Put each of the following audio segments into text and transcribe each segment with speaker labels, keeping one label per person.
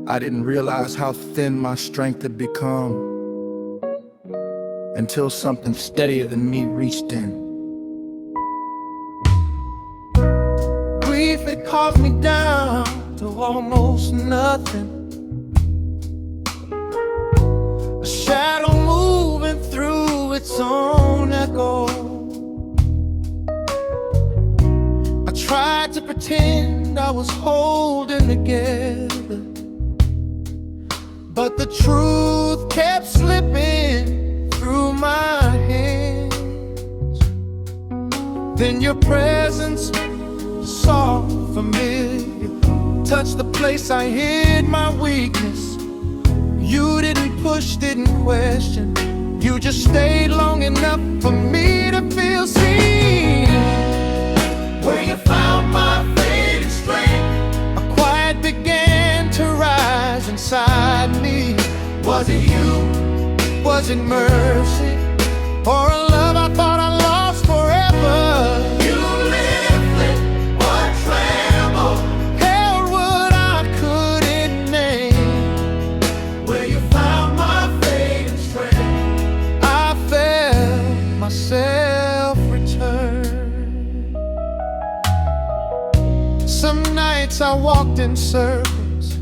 Speaker 1: I didn't realize how thin my strength had become until something steadier than me reached in. Grief had caused me down to almost nothing. A shadow moving through its own echo. I tried to pretend I was holding together, but the truth kept slipping through my hands. Then your presence, soft, familiar, touched the place I hid my weakness. You didn't push, didn't question. You just stayed long enough for me to feel seen. Where you found my fading strength, a quiet began to rise inside me. Was it you? Was it mercy? Or a love I thought I lost forever? You lifted what trembled, held what I couldn't name. Where you found my fading strength, I felt myself return. Some nights I walked in circles,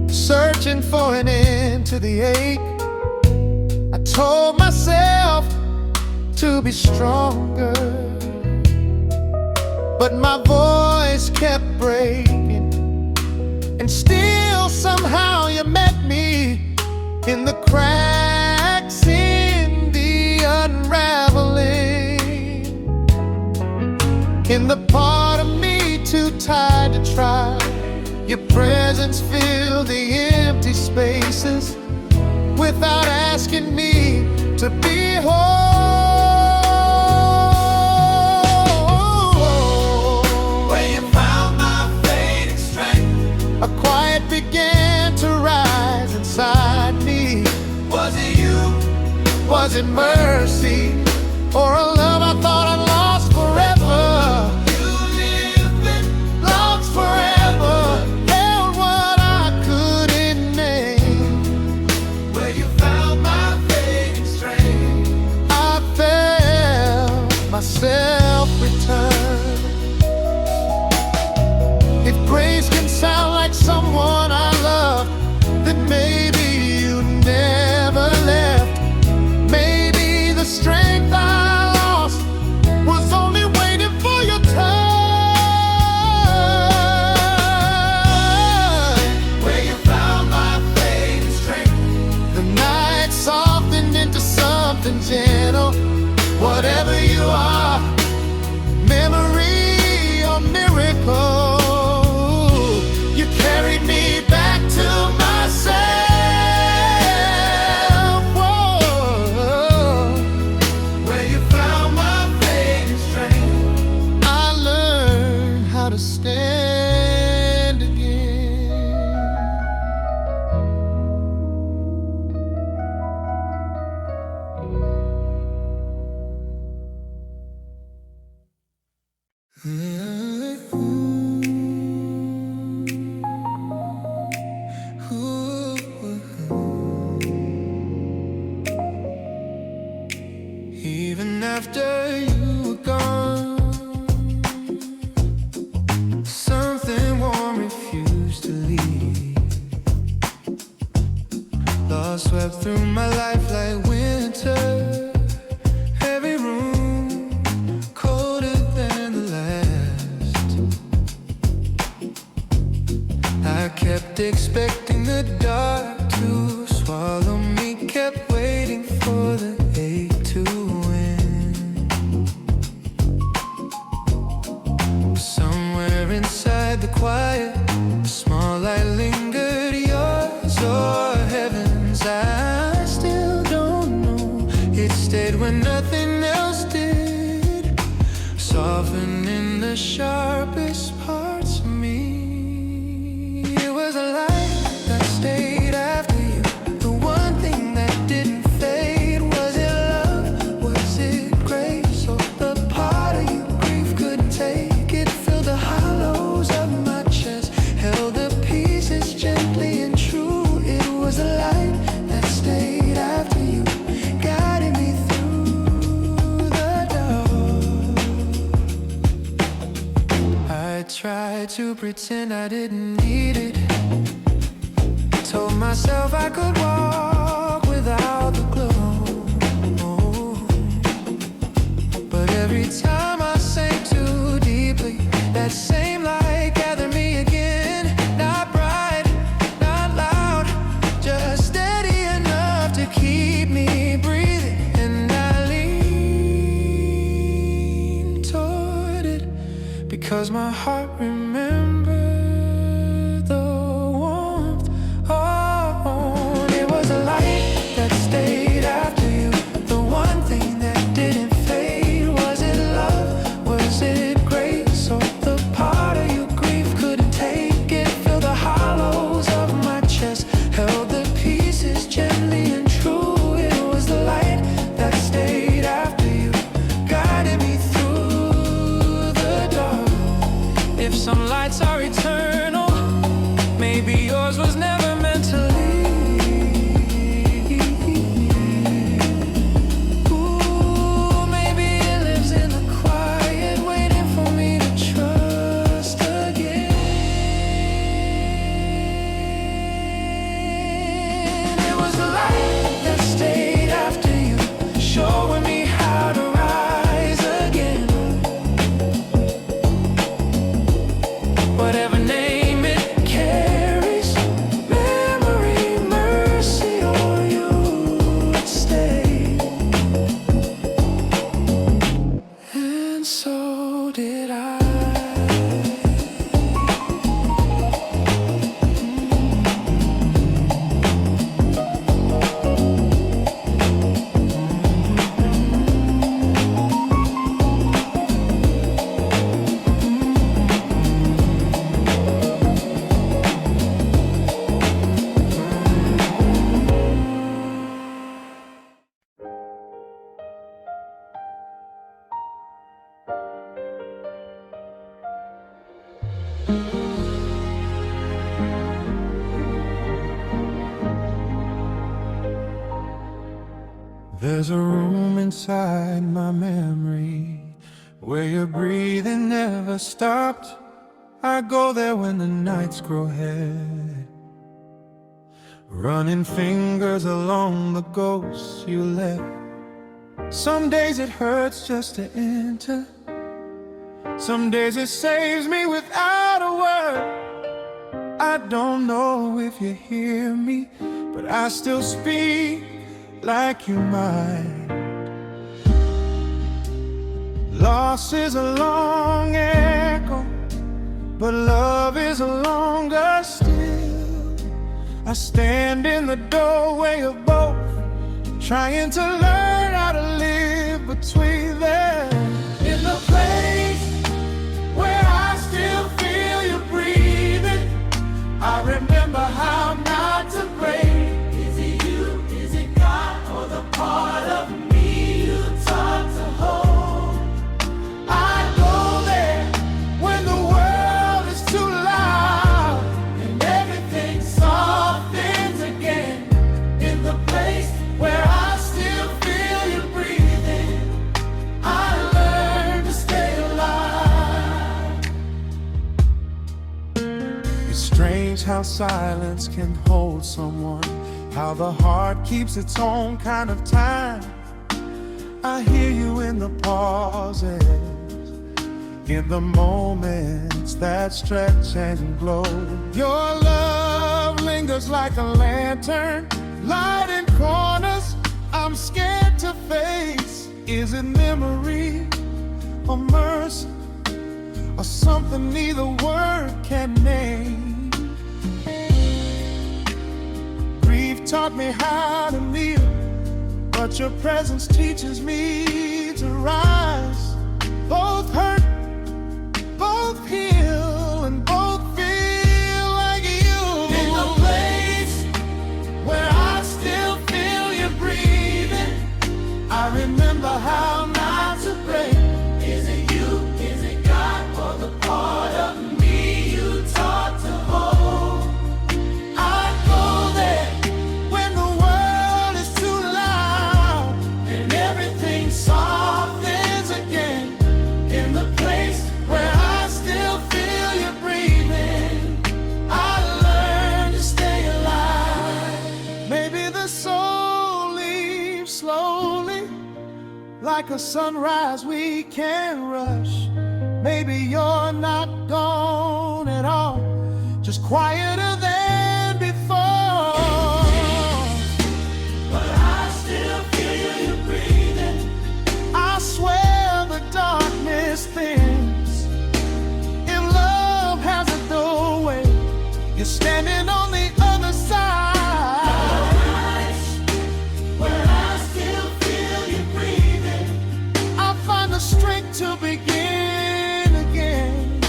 Speaker 1: searching for an end to the ache. I told myself to be stronger, but my voice kept breaking. And still somehow you met me in the cracks, in the unraveling, in the part of me too tired to try. Your presence filled the empty spaces without asking me to be whole. Where you found my fading strength, a quiet began to rise inside me. Was it you? Was it mercy? Or a love I thought I lost forever? You lived and lost forever. Myself return. If grace can sound like someone I love, then maybe you never left. Maybe the strength I lost was only waiting for your touch. Where you found my fading strength, the night softened into something gentle. Whatever you are, memory or miracle, you carried me back to myself. Whoa. Where you found my fading strength, I learned how to stand again. Even after you were gone, something warm refused to leave. Lost swept through my life like winter. Every room colder than the last. I kept expecting the dark to swallow me, kept waiting for the ache to win. Somewhere inside the quiet, a small light lingered, yours or heaven's. I still don't know. It stayed when nothing else did, softening the sharpest parts of me. It was a light that stayed after you, the one thing that didn't fade. Was it love? Was it grace? Or the part of you grief couldn't take? It filled the hollows of my chest, held the pieces gently and true. I tried to pretend I didn't need it. Told myself I could walk without the glow. But every time I sank too deeply, that same light gathered me again. Not bright, not loud, just steady enough to keep me breathing. And I lean toward it because my heart remembered the warmth. Oh, it was a light that stayed after you. The one thing that didn't fade. Was it love? Was it grace? Or the part of your grief couldn't take it? Filled the hollows of my chest, held the pieces gently and true. It was the light that stayed after you, guided me through the dark. If some lights are eternal, maybe yours was never meant to leave. Ooh, maybe it lives in the quiet, waiting for me to trust again. It was the light that stayed after you, showing me how to rise again. Whatever name it carries, memory, mercy, or you would stay. And so did I. There's a room inside my memory where your breathing never stopped. I go there when the nights grow heavy, running fingers along the ghosts you left. Some days it hurts just to enter, some days it saves me without a word. I don't know if you hear me, but I still speak like you might. Loss is a long echo, but love is a longer still. I stand in the doorway of both, trying to learn how to live between them. In the place where I still feel you breathing, I remember how not to break. Part of me you taught to hold. I go there when the world is too loud and everything softens again. In the place where I still feel you breathing, I learned to stay alive. It's strange how silence can hold someone, how the heart keeps its own kind of time. I hear you in the pauses, in the moments that stretch and glow. Your love lingers like a lantern, lighting corners I'm scared to face. Is it memory or mercy, or something neither word can name? Taught me how to kneel, but your presence teaches me to rise. Both hurt, both heal, and both feel like you. In the place where I still feel you breathing, I remember how not to break. Is it you, is it God, or the part of me you taught to hold? I go there when the world is too loud and everything softens again. In the like a sunrise we can rush. Maybe you're not gone at all, just quieter than before. But I still feel you breathing. I swear the darkness thins. If love has a doorway, you're standing on the other side. The strength to begin again.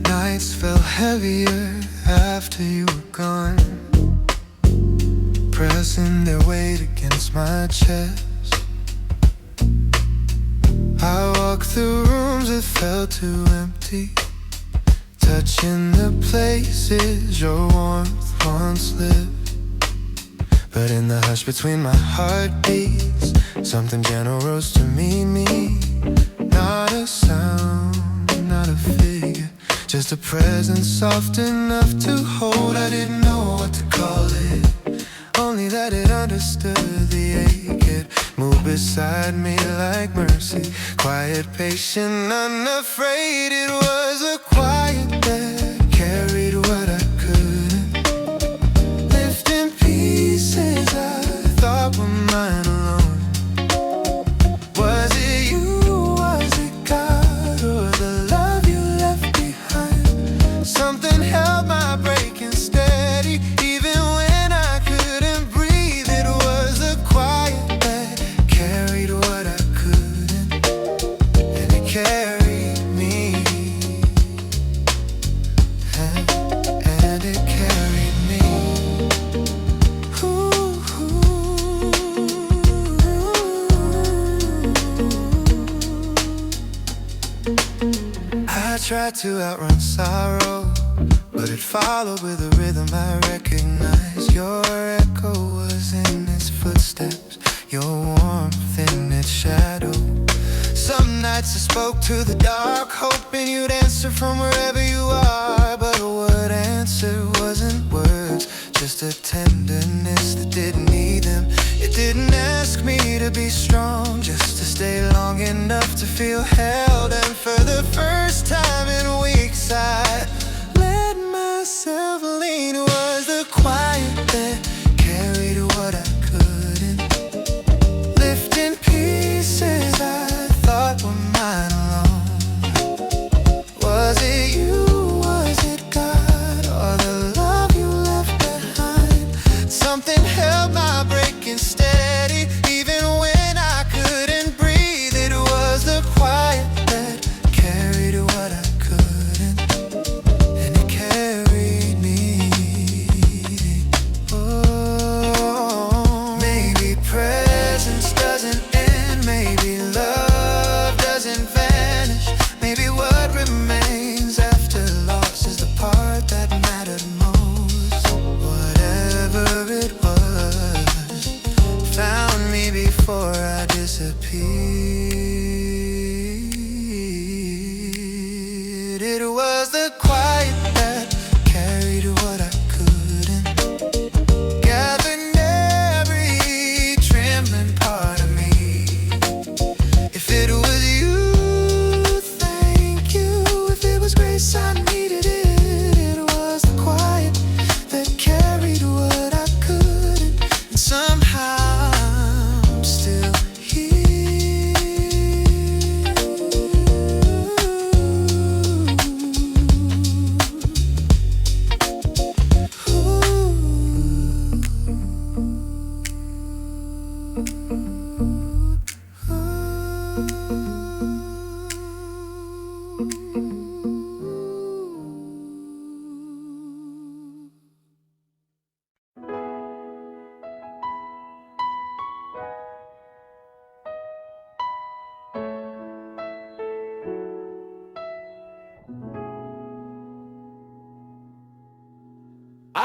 Speaker 1: Nights felt heavier after you were gone, pressing their weight against my chest. I walked through rooms that felt too empty, touching the places your warmth once lived. But in the hush between my heartbeats, something gentle rose to meet me. Not a sound, not a figure, just a presence soft enough to hold. I didn't know what to call it, only that it understood the ache. It moved beside me like mercy, quiet, patient, unafraid. It was a quiet that carried what I couldn't lift in pieces I thought were mine alone. Was it you, was it God, or the love you left behind? Something held my breaking steady, even when I couldn't breathe. It was the quiet that carried what I couldn't, and it carried me, and it carried me. I tried to outrun sorrow, but it followed with a rhythm I recognized. Your echo was in its footsteps, your warmth in its shadow. Some nights I spoke to the dark, hoping you'd answer from wherever you are. But what answered wasn't words, just a tenderness that didn't need them. It didn't ask me to be strong, just to stay long enough to feel held. And for the first time in weeks I let myself lean. It was the quiet that carried what I couldn't lift in pieces I thought were mine alone. Was it you, was it God, or the love you left behind? Something held my breaking steady, even when I couldn't breathe. It was the quiet that carried what I couldn't, and it carried me. Oh, maybe presence doesn't end, maybe love doesn't vanish. Maybe what remains after loss is the part that mattered most. Whatever it was found me before I disappeared. It was the quiet that carried what I couldn't, gathering every trembling part of me. If it was you, thank you. If it was grace, I needed it. It was the quiet that carried what I couldn't, and somehow I'm still here.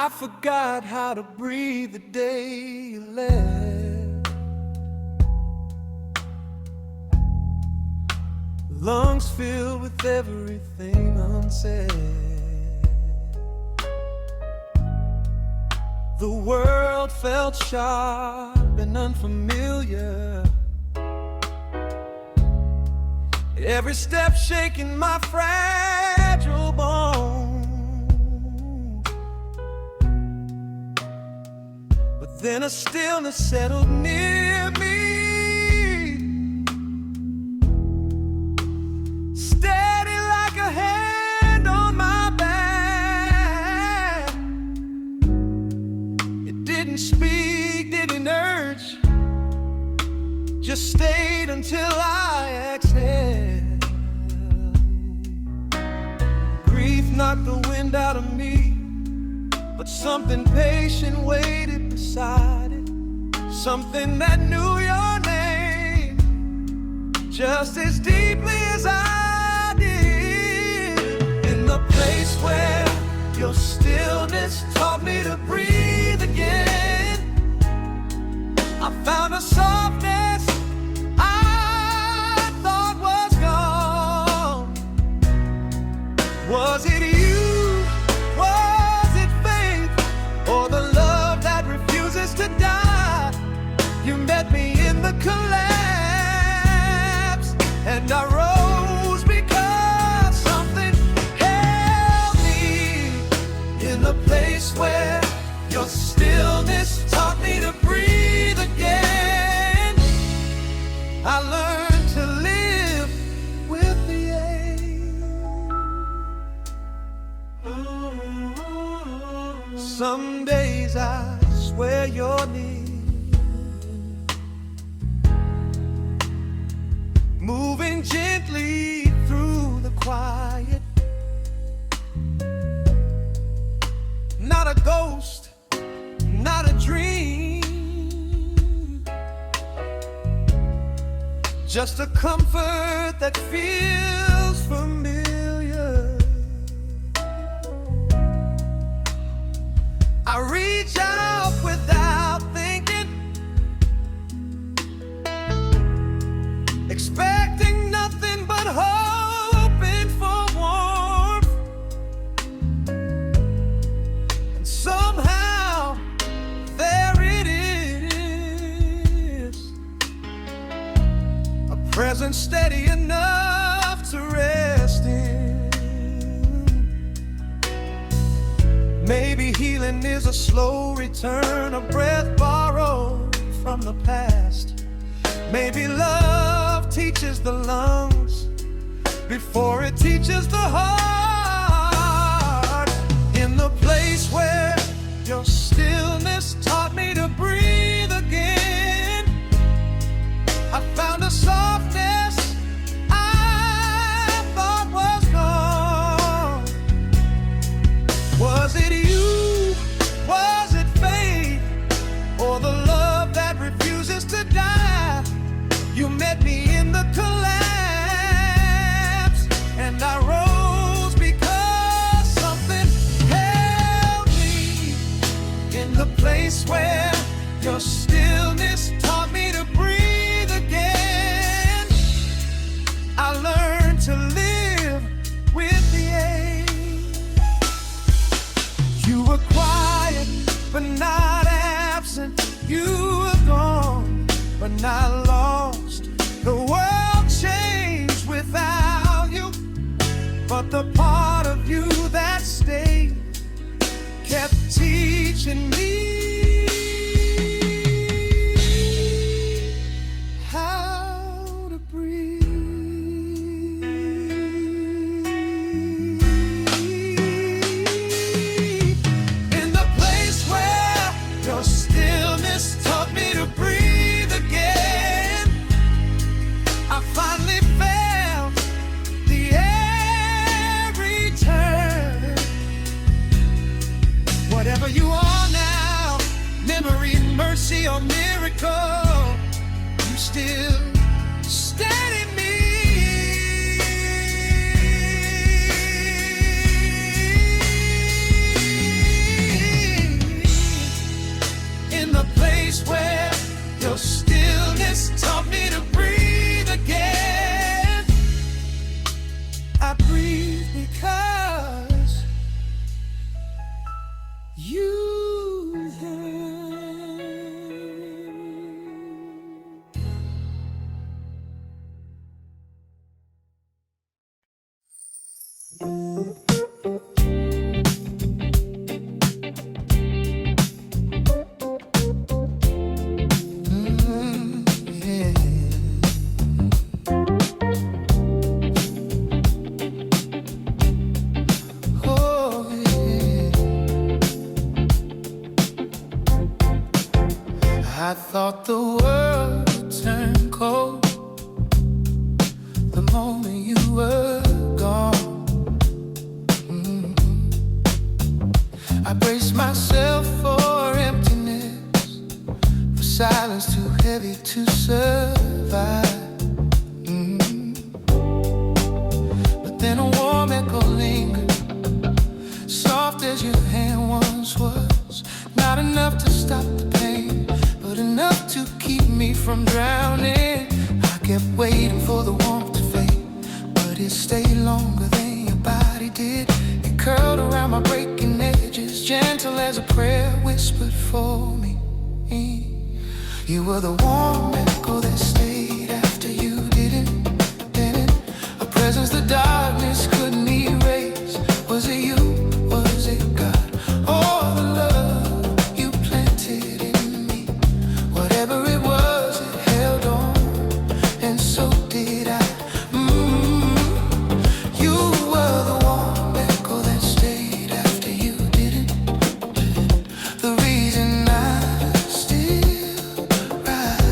Speaker 1: I forgot how to breathe the day you left. Lungs filled with everything unsaid. The world felt sharp and unfamiliar. Every step shaking my fragile bones. But then a stillness settled near me, steady like a hand on my back. It didn't speak, didn't urge, just stayed until I exhaled. Grief knocked the wind out of me, but something patient waited beside it. Something that knew your name just as deeply as I did. In the place where your stillness taught me to breathe again, I found a softness I thought was gone. Was it you? Was it faith? Or the love that refuses to die? You met me in the collapse, and I rose because something held me. In the place where your stillness taught me to breathe again, I learned to live with the ache. Some days I swear you're near, moving gently through the quiet. Not a ghost, not a dream, just a comfort that feels familiar. I reach out without thinking, expecting nothing but hoping for warmth. And somehow there it is, a presence steady enough to rest in. Maybe healing is a slow return, a breath borrowed from the past. Maybe love teaches the lungs before it teaches the heart. In the place where your stillness taught me to breathe again, I found a softness I thought was gone. Was it you? Was it faith? Or the love that refuses to die? You met me in the collapse, and I rose because something held me. In the place where your stillness taught me to breathe again, I learned to live with the ache. You were quiet, but not absent. You were gone, but not lost. The world changed without you, but the part of you that stayed kept teaching me how to breathe. In the place where your stillness taught me to breathe again, I finally felt the air return. Whatever you are now, memory, mercy, or miracle, you still steady me. heavy to survive. But then a warm echo lingered, soft as your hand once was. Not enough to stop the pain, but enough to keep me from drowning. I kept waiting for the warmth to fade, but it stayed longer than your body did. It curled around my breaking edges, gentle as a prayer whispered for me. You were the warm echo that stayed after you didn't. A presence the darkness couldn't erase. Was it you? Was it God? All the love you planted in me. Whatever it was, it held on, and so did I. You were the warm echo that stayed after you didn't. The reason I still rise.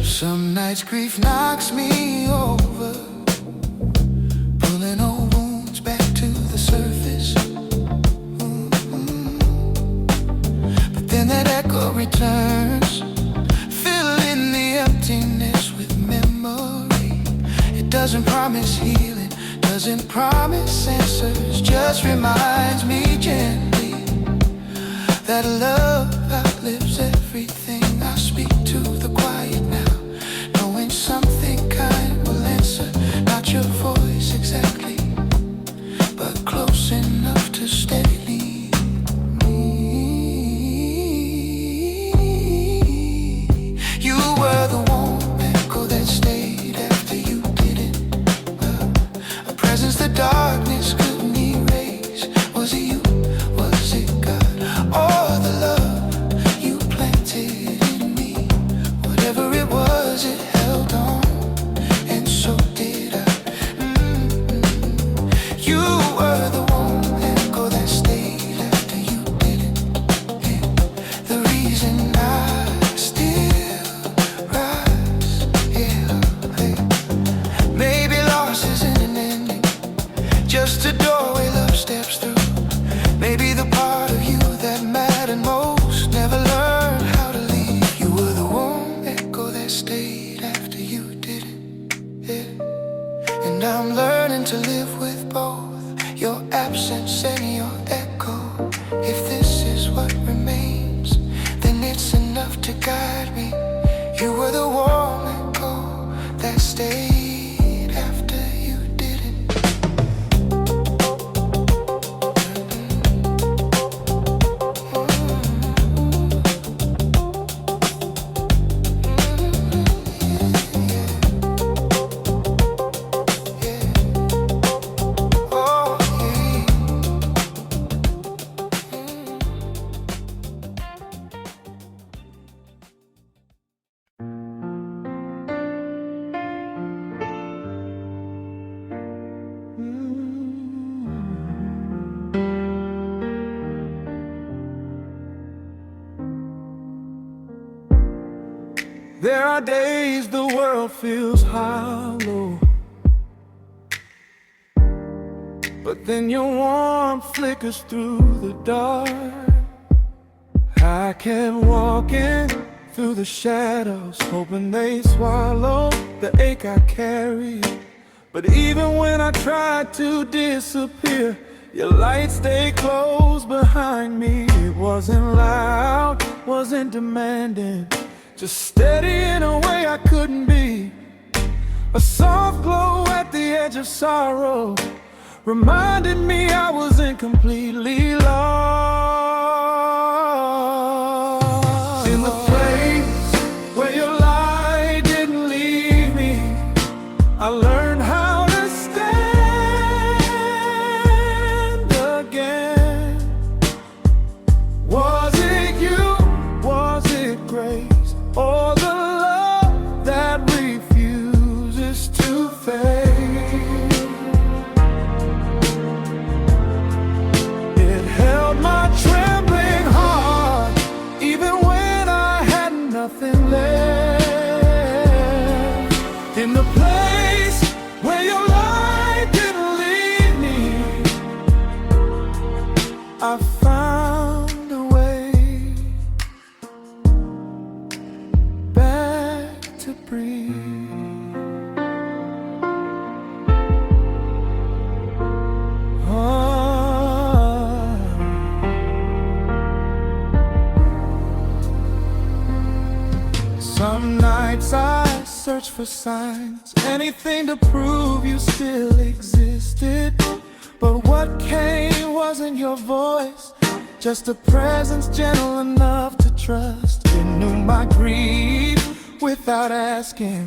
Speaker 1: Some nights grief knocks me over, pulling old wounds back to the surface. But then that echo returns, filling the emptiness with memory. It doesn't promise healing, doesn't promise answers, just reminds me gently that love outlives everything. I speak to the quiet now, knowing something kind will answer. Not your voice exactly, but close enough to steadily. You were the warm echo that stayed after you didn't. A presence the darkness couldn't erase. Was it you? Was it God? All the love you planted in me. Whatever it was, it held on, and so did I. You were the warm echo that stayed after you didn't. The reason I still rise. Maybe loss isn't an ending, just a doorway love steps through. Maybe the part of you that mattered most never learned how to leave. You were the warm echo that stayed after you didn't. And I'm learning to live with both your absence and your echo. If this is what remains, then it's enough to guide me. You were the warm echo that stayed after you didn't. Oh, yeah. There are days the world feels hollow, but then your warmth flickers through the dark. I kept walking through the shadows, hoping they swallow the ache I carry. But even when I tried to disappear, your light stayed close behind me. It wasn't loud, wasn't demanding, just steady in a way I couldn't be. A soft glow at the edge of sorrow reminded me I wasn't completely lost. In the place where your light didn't leave me, I learned how to stand again. Was it you? Was it grace? Or the love that refuses to fade? I found a way back to breathe. Some nights I search for signs, anything to prove you still existed. But what came wasn't your voice, just a presence gentle enough to trust. You knew my grief without asking,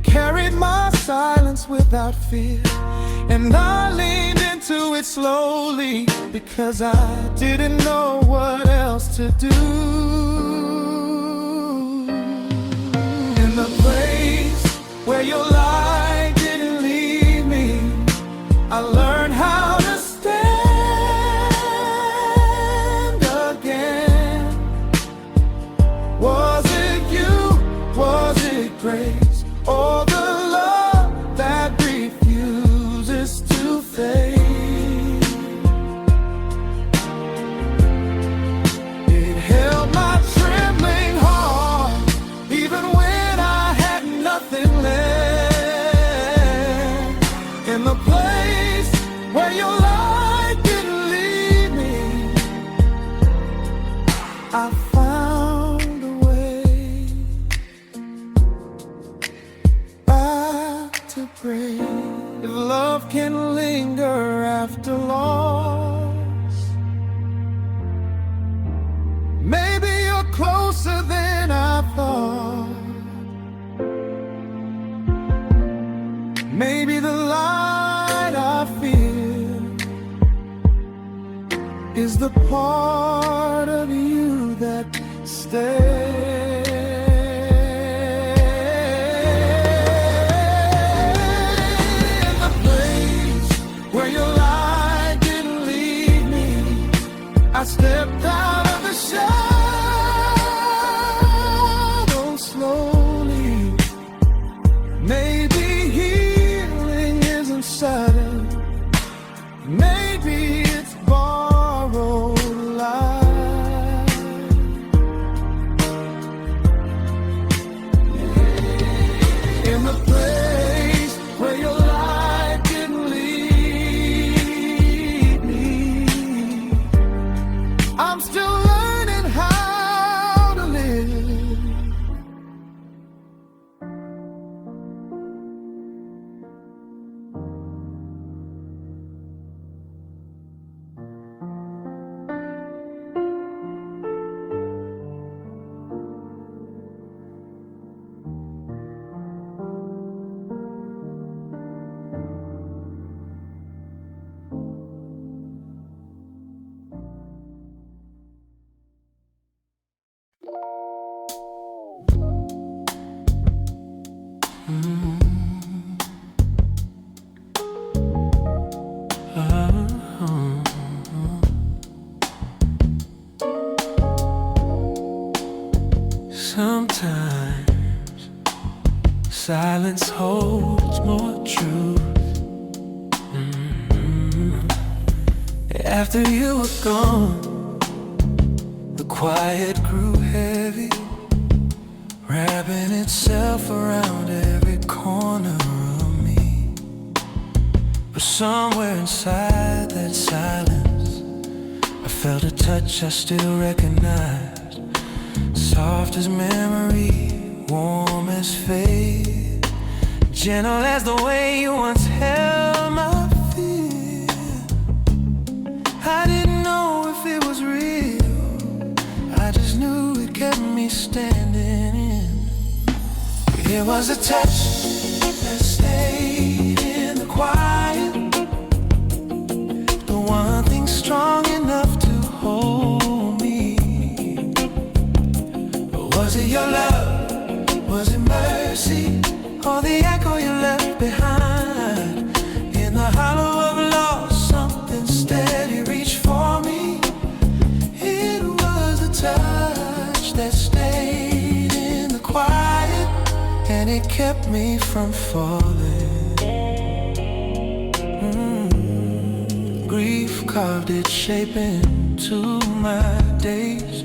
Speaker 1: carried my silence without fear, and I leaned into it slowly because I didn't know what else to do. In the place where your light didn't leave me, I learned how to stand again. Was it you? Was it grace? Or the love that refuses to fade? It held my trembling heart even when I had nothing left. In the place where your light didn't lead me, I found a way back to breathe. If love can linger after loss, maybe you're closer than I thought. Maybe the light I feel is the part of you that stays. In the place where your light didn't lead me, I stepped out of the shadow slowly. Maybe healing isn't sudden, maybe it's borrowed life. In the place where your light didn't lead me, I'm still learning how to live.
Speaker 2: Sometimes silence holds more truth. After you were gone, the quiet grew heavy, wrapping itself around every corner of me. But somewhere inside that silence, I felt a touch I still recognize. Soft as memory, warm as faith, gentle as the way you once held my fear. I didn't know if it was real, I just knew it kept me standing. It was a touch that stayed in the quiet, the one thing strong enough to hold me. Was it your love? Was it mercy? Or the echo you left behind? In the hollow of loss, something steady reached for me. It was a touch that stayed in the quiet, and it kept me from falling. Grief leaf, carved its shape into my days,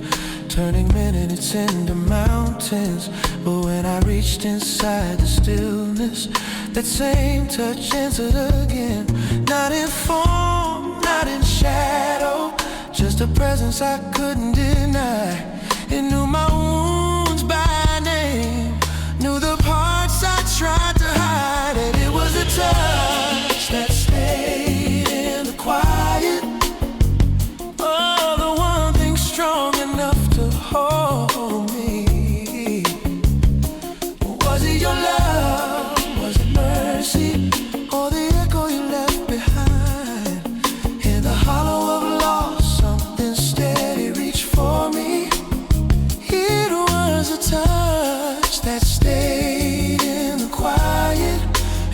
Speaker 2: turning minutes into mountains. But when I reached inside the stillness, that same touch answered again. Not in form, not in shadow, just a presence I couldn't deny. It knew my wounds by name, knew the parts I tried to hide. And it was a touch that stayed in the quiet. Oh, the one thing strong enough to hold me. Was it your love? Was it mercy? Or the echo you left behind? In the hollow of loss, something steady reached for me. It was a touch that stayed in the quiet,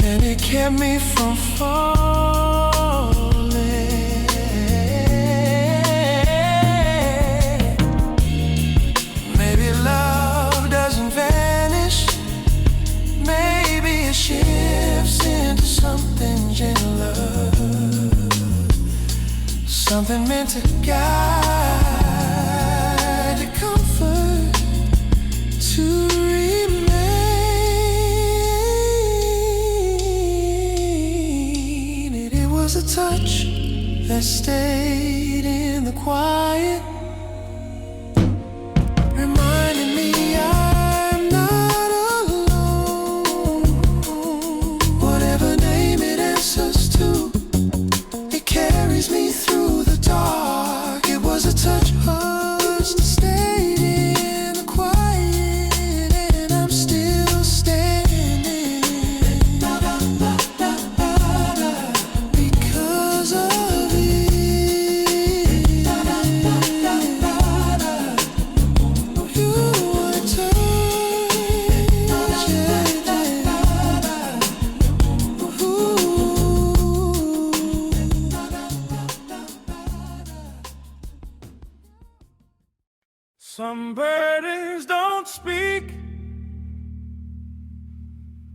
Speaker 2: and it kept me from falling. Maybe love doesn't vanish, maybe it shifts into something gentler, something meant to guide, to comfort, to remain. It was a touch that stayed in the quiet, reminding me I'm not alone. Whatever name it answers to, it carries me through the dark. It was a touch that stayed in the quiet, and I'm still standing because of it. You were
Speaker 1: Some burdens don't speak,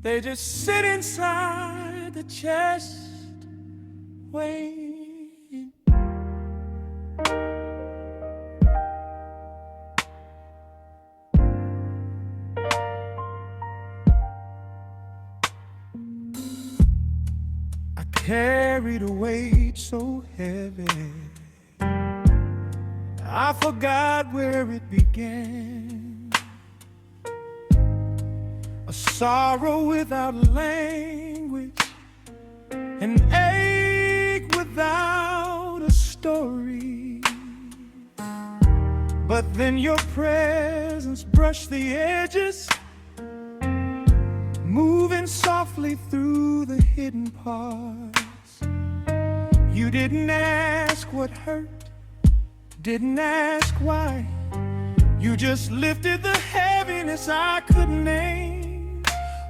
Speaker 1: they just sit inside the chest, waiting. I carried a weight so heavy, I forgot where it began. A sorrow without language, an ache without a story. But then your presence brushed the edges, moving softly through the hidden parts. You didn't ask what hurt, didn't ask why. You just lifted the heaviness I couldn't name.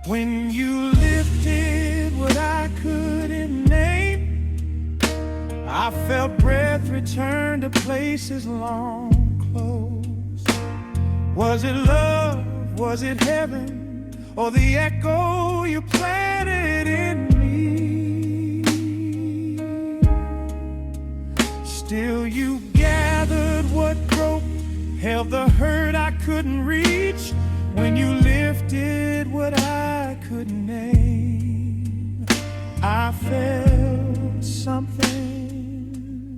Speaker 1: When you lifted what I couldn't name, I felt breath return to places long closed. Was it love? Was it heaven? Or the echo you planted in me? Still you gathered what broke, held the hurt I couldn't reach. When you lifted what I couldn't name, I felt something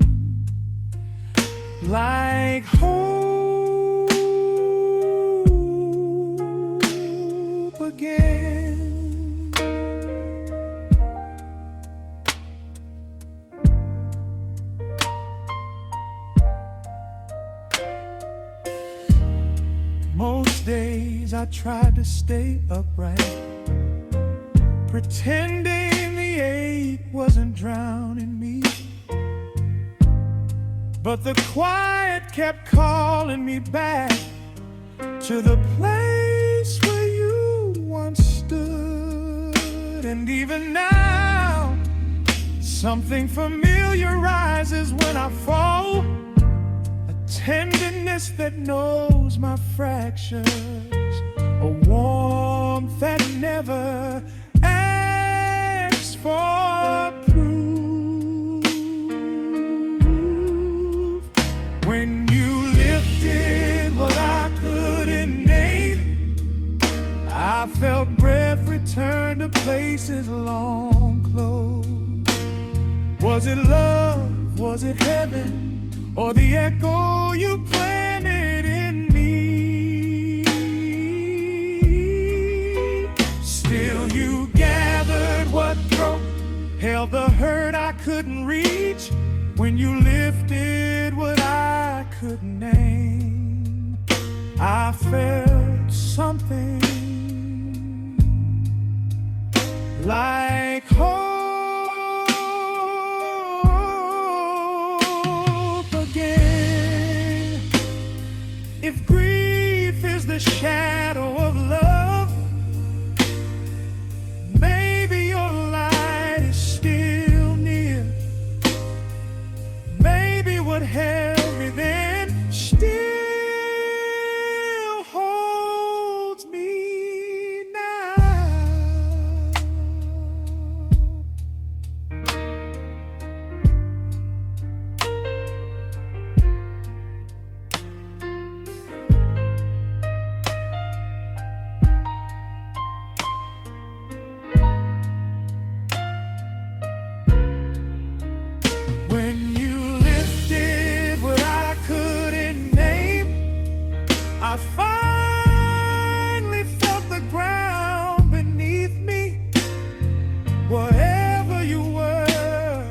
Speaker 1: like hope again. Most days I tried to stay upright, pretending the ache wasn't drowning me. But the quiet kept calling me back to the place where you once stood. And even now, something familiar rises when I fall, a tenderness that knows my fractures, a warmth that never asks for proof. places long closed. Was it love? Was it heaven? Or the echo you planted in me? Still you gathered what broke, held the hurt I couldn't reach. When you lifted what I couldn't name, I felt something like hope again. If grief is the shadow of love, maybe your light is still near. Maybe what held me then still holds me now. When you lifted what I couldn't name, I finally felt the ground beneath me. Whatever you were,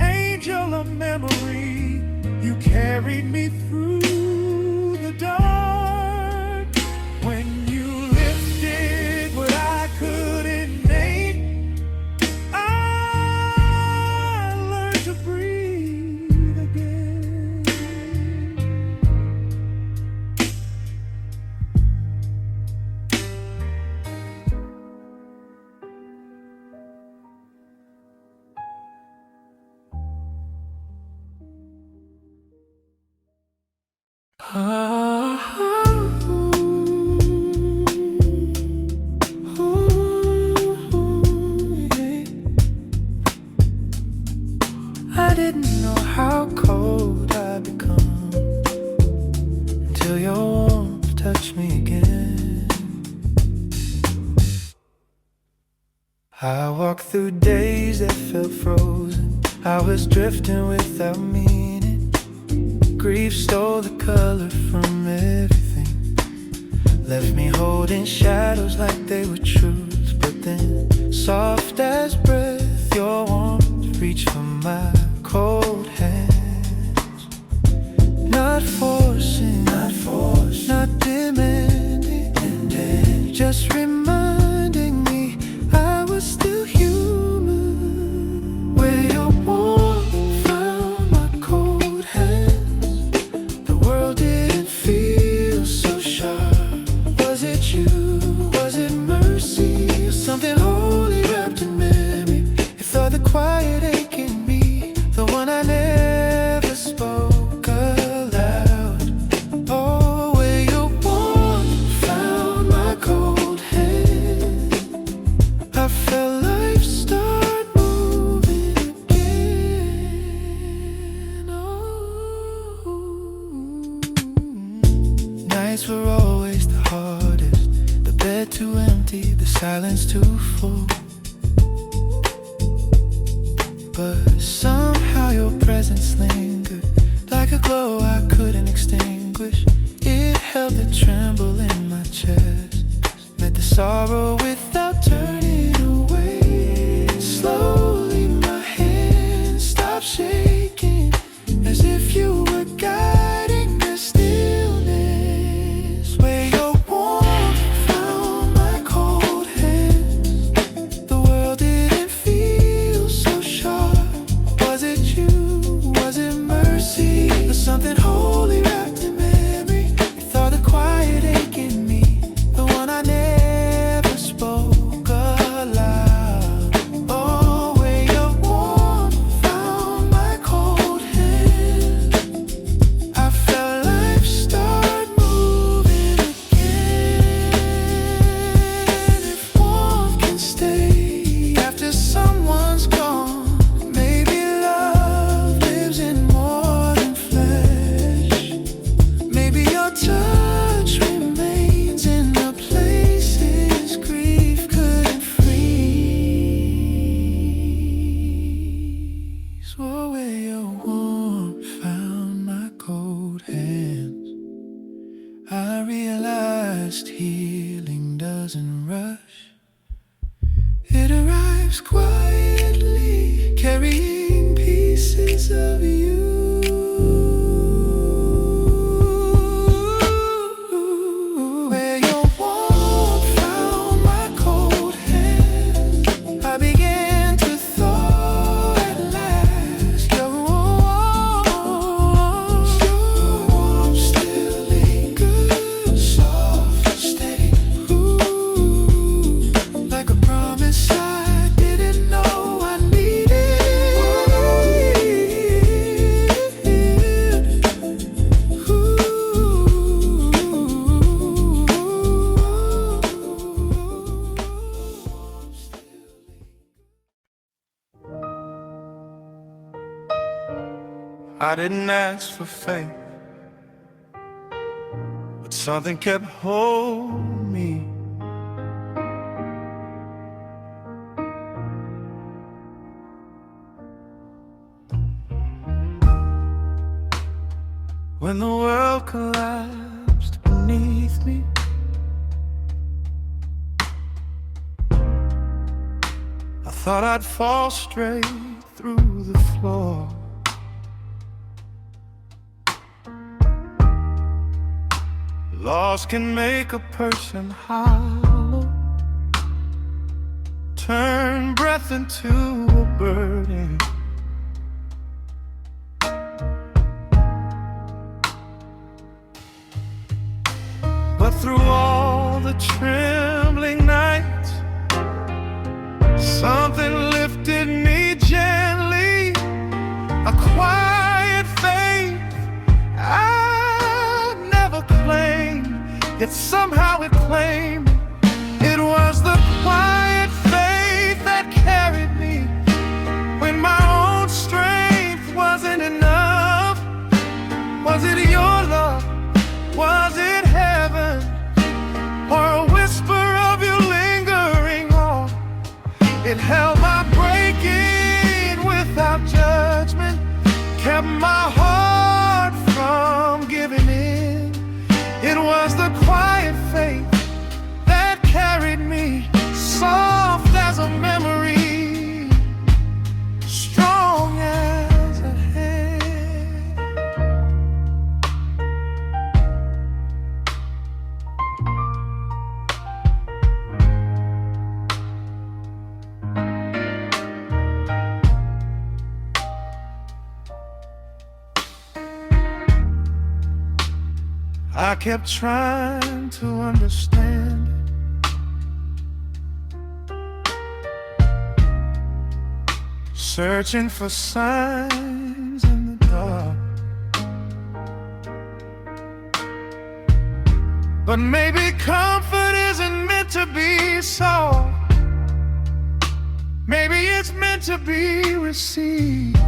Speaker 1: angel of memory, you carried me through the dark. When you lifted what I couldn't name, I learned to breathe again.
Speaker 2: I didn't know how cold I'd become until your warmth touched me again. I walked through days that felt frozen. I was drifting without meaning. Grief stole the color from everything, left me holding shadows like they were truths. But then, soft as breath, your warmth reached for my cold hands. Not forcing, not demanding, just reminding me I was still human. Where your warmth found my cold hands, the world didn't feel so sharp. Was it you? Was it mercy? Or something holy wrapped in memory? It thought the quiet ache in me, the one I never spoke aloud. Oh, where your warmth found my cold hand, I felt life start moving again. Oh. Nights were always the hardest, the bed too empty, the silence too full. But somehow your presence lingered, like a glow I couldn't extinguish. It held the tremble in my chest, met the sorrow without turning away. Slowly my hands stopped shaking, as if you were guiding the stillness. Where your warmth found my cold hands, the world didn't feel so sharp. Was it you? Was
Speaker 1: I didn't ask for faith, but something kept holding me. When the world collapsed beneath me, I thought I'd fall straight through the floor. Loss can make a person hollow, turn breath into a burden. But through all the trembling nights, something lifted me gently, a quiet faith I never claimed, yet somehow it claimed me. It was the quiet faith that carried me when my own strength wasn't enough. Was it your love? Was it heaven? Or a whisper of you lingering on? It held my breaking without judgment, kept my heart from giving in. It was the quiet faith that carried me, soft as a memory, strong as a hand. I kept trying to understand it, searching for signs in the dark. But maybe comfort isn't meant to be sought. Maybe it's meant to be received.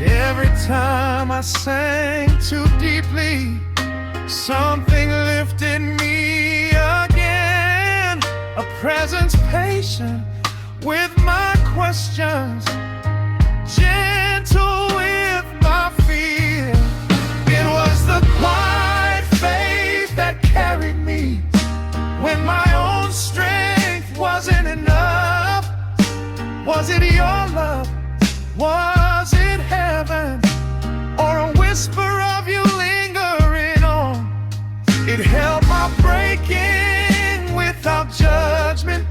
Speaker 1: Every time I sang too deeply, something lifted me again. A presence patient with my questions, gentle with my fear. It was the quiet faith that carried me when my own strength wasn't enough. Was it your love? Was it heaven? Or a whisper of you lingering on? It held my breaking without judgment,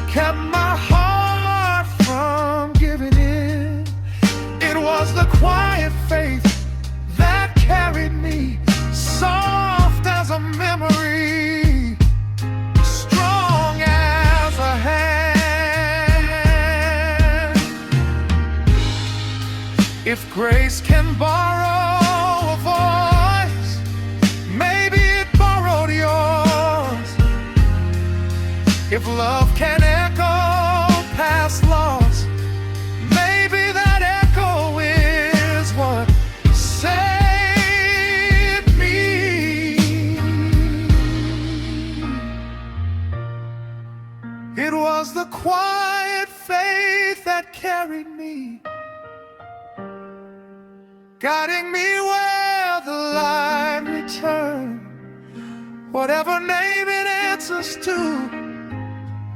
Speaker 1: kept my heart from giving in. It was the quiet faith that carried me, soft as a memory, strong as a hand. If grace can borrow a voice, maybe it borrowed yours. If love can echo past loss, maybe that echo is what saved me. It was the quiet faith that carried me, guiding me where the light returned. Whatever name it answers to,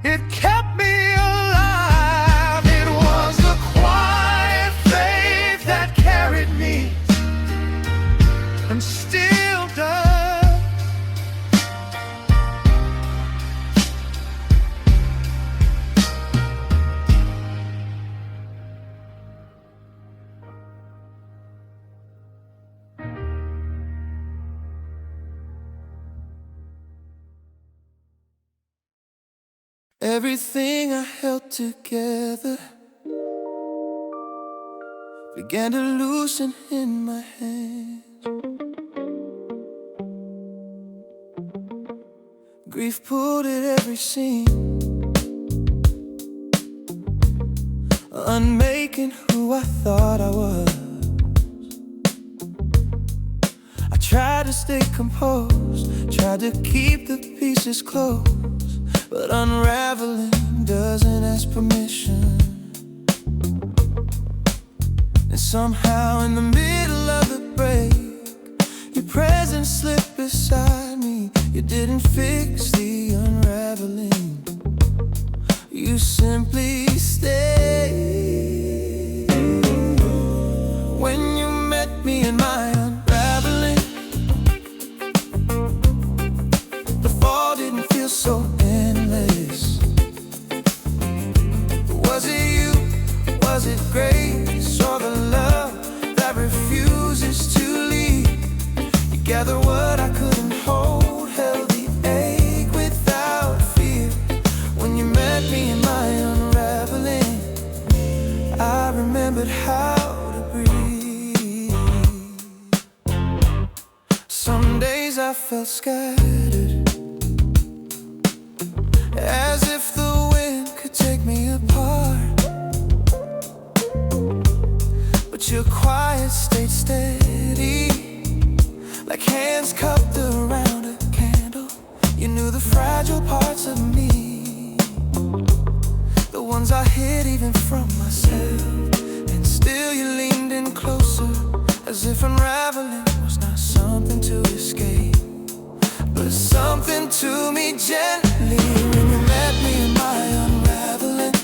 Speaker 1: it kept me alive. It was the quiet faith that carried me, and still does. Everything I held together began to loosen in my hands.
Speaker 2: Grief pulled at every seam, unmaking who I thought I was. I tried to stay composed, tried to keep the pieces close, but unraveling doesn't ask permission. And somehow in the middle of the break, your presence slipped beside me. You didn't fix the unraveling, you simply stayed. When you met me in my unraveling, the fall didn't feel so endless. Was it you? Was it grace? Or the love that refuses to leave? You gather what I couldn't hold, held the ache without fear. When you met me in my unraveling, I remembered how to breathe. Some days I felt scattered, as if the wind could take me apart. But your quiet stayed steady, like hands cupped around a candle. You knew the fragile parts of me, the ones I hid even from myself. And still you leaned in closer, as if unraveling was not something to escape, but something to me gently. When you met me in my unraveling,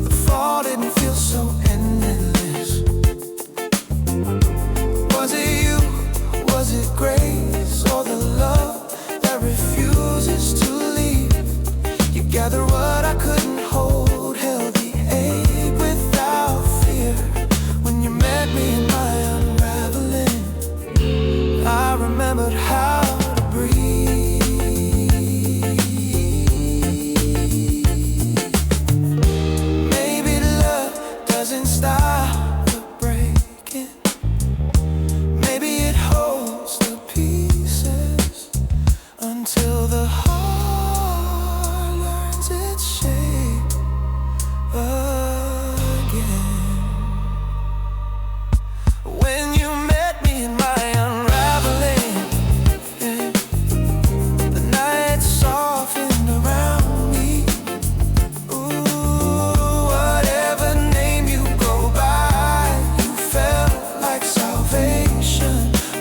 Speaker 2: the fall didn't feel so endless. Was it you? Was it grace? Or the love that refuses to leave? You gathered what I couldn't hold, held the ache without fear. When you met me in my unraveling, I remembered how to breathe. Maybe love doesn't stop the breaking, maybe it holds the pieces until the heart learns its shape again. When you met me in my unraveling, the night softened around me. Ooh, whatever name you go by, you felt like salvation.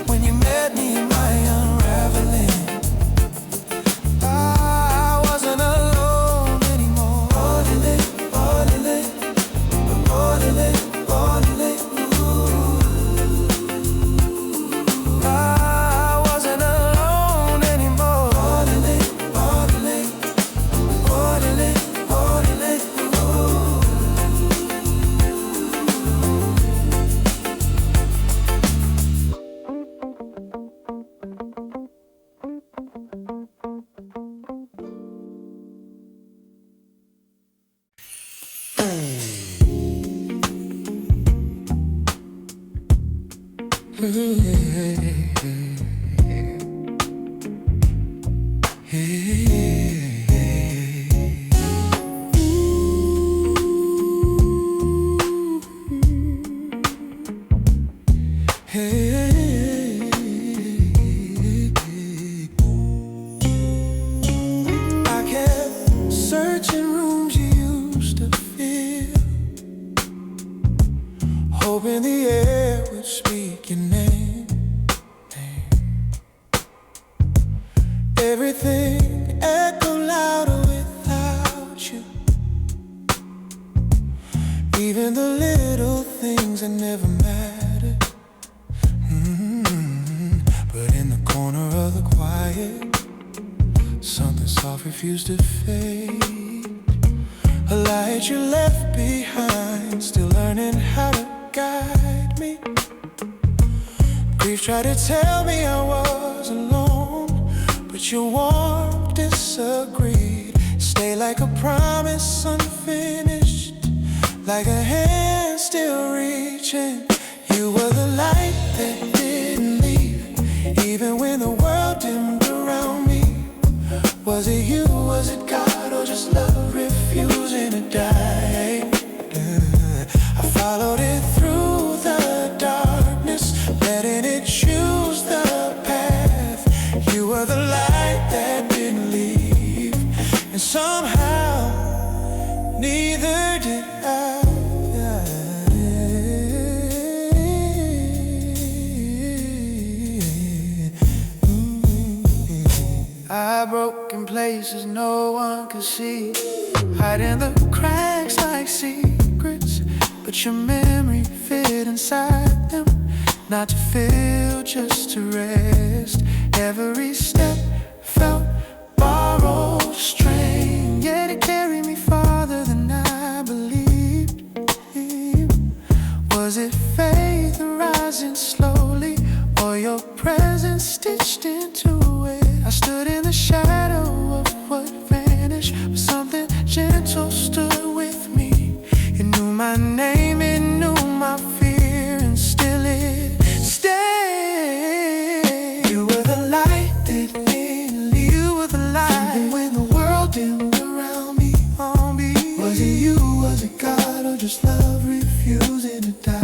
Speaker 2: When you met me in my unraveling, I wasn't alone anymore. Orderly, orderly, orderly, orderly. I wasn't alone anymore. Orderly, orderly, orderly, orderly. I kept searching rooms you used to fill, hoping the air would speak your name. Everything echoed louder without you, even the little things that never mattered. But in the corner of the quiet, something soft refused to fade. A light you left behind, still learning how to guide me. Grief tried to tell me I was alone, but your warmth disagreed. Stay like a promise unfinished, like a hand still reaching. You were the light that didn't leave, even when the world dimmed around me. Was it you, was it God, or just love refusing to die? I followed it through the darkness, letting it choose the path. You were the light that didn't leave, and somehow neither did I. I broke in places no one could see, hiding the cracks like secrets, but your memory fit inside them. Not to feel, just to rest. Every step felt borrowed strain, yet it carried me farther than I believed. Was it faith rising slowly, or your presence stitched into it? I stood in the shadow of what vanished, but something gentle stood with me. It knew my name, it knew my fear, and still it stayed. You were the light that didn't leave. You were the light, even when the world dimmed around me. Was it you, was it God, or just love refusing to die?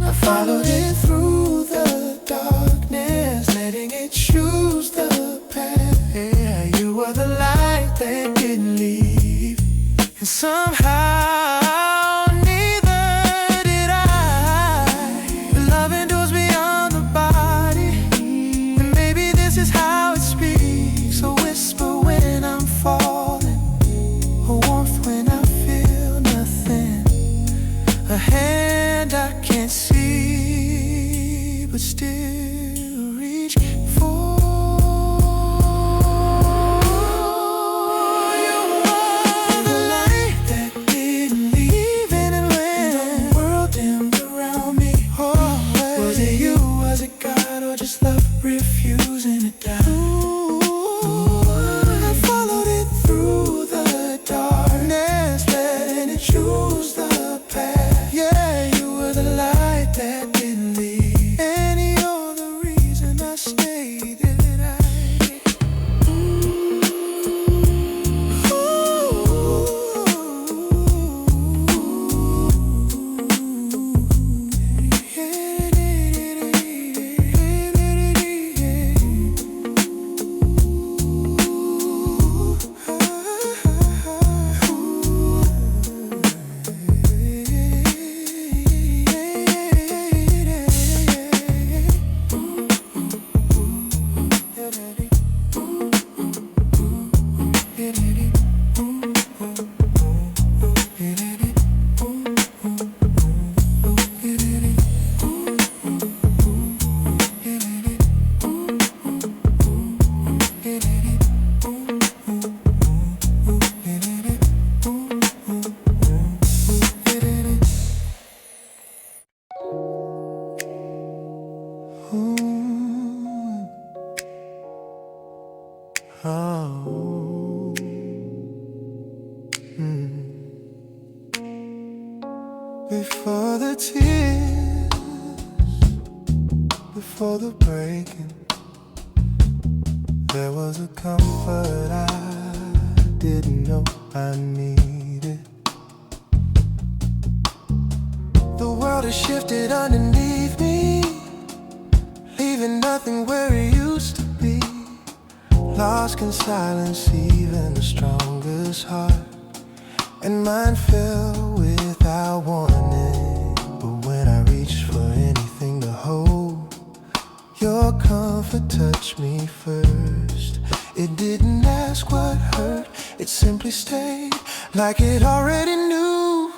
Speaker 2: I followed it through the darkness, letting it choose the path. Yeah, you were the light that didn't leave, and somehow neither did I. But love endures beyond the body, and maybe this is how it speaks. A whisper when I'm falling, a warmth when I feel nothing, a hand I can't see but still reach for. You were the light that didn't leave, even when the world dimmed around me. Was it you, was it God, or just love refusing to die? I followed it through the darkness, letting it choose the path. Yeah, you were the light that didn't leave, and you're the reason I stayed. Did I? Before the tears, before the breaking, there was a comfort I didn't know I needed. The world has shifted underneath me, leaving nothing where it used to be. Lost can silence even the strongest heart, and mine fell without warning. But when I reached for anything to hold, your comfort touched me first. It didn't ask what hurt, it simply stayed like it already knew.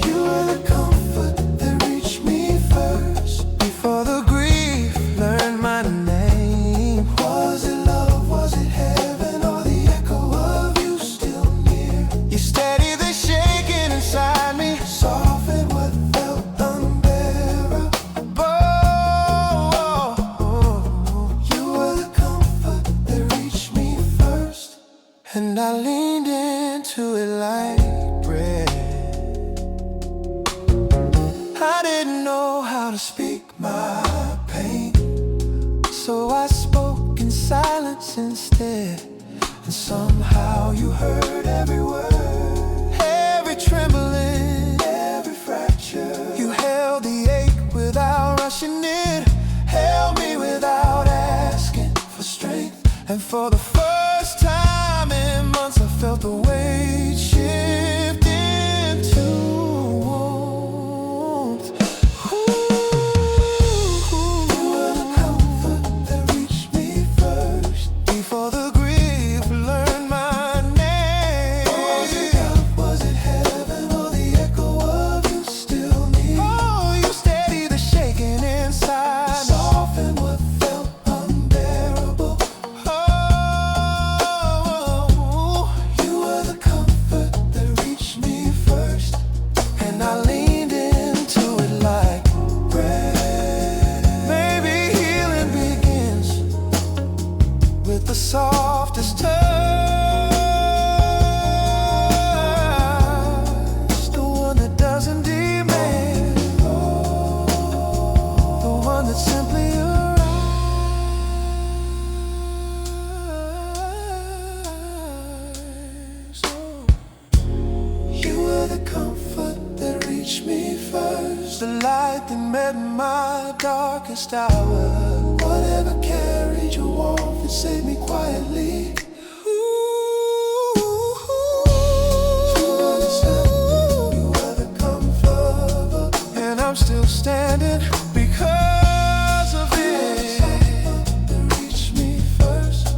Speaker 2: You were the comfort that reached me first, before the grief learned my name. Was it love, was it heaven, or the echo of you still near? You steady the shaking inside me, soften what felt unbearable. You were the comfort that reached me first, and I leaned into it like bread. I didn't know how to speak my pain, so I spoke in silence. silence instead. And somehow you heard every word, every trembling, every fracture. You held the ache without rushing in, held me without asking for strength. And for the first time in months I felt the weight shift into warmth. You were the comfort that reached me first, before the grief learned my name. Was it God, was it heaven, or the echo of you still near? Oh, you steadied the shaking inside, softened what felt unbearable. The softest touch, the one that doesn't demand, the one that simply arrives. You were the comfort that reached me first, the light that met my darkest hour. Whatever carried your warmth and saved me quietly. You were the comfort, and I'm still standing because of it. That reached me first.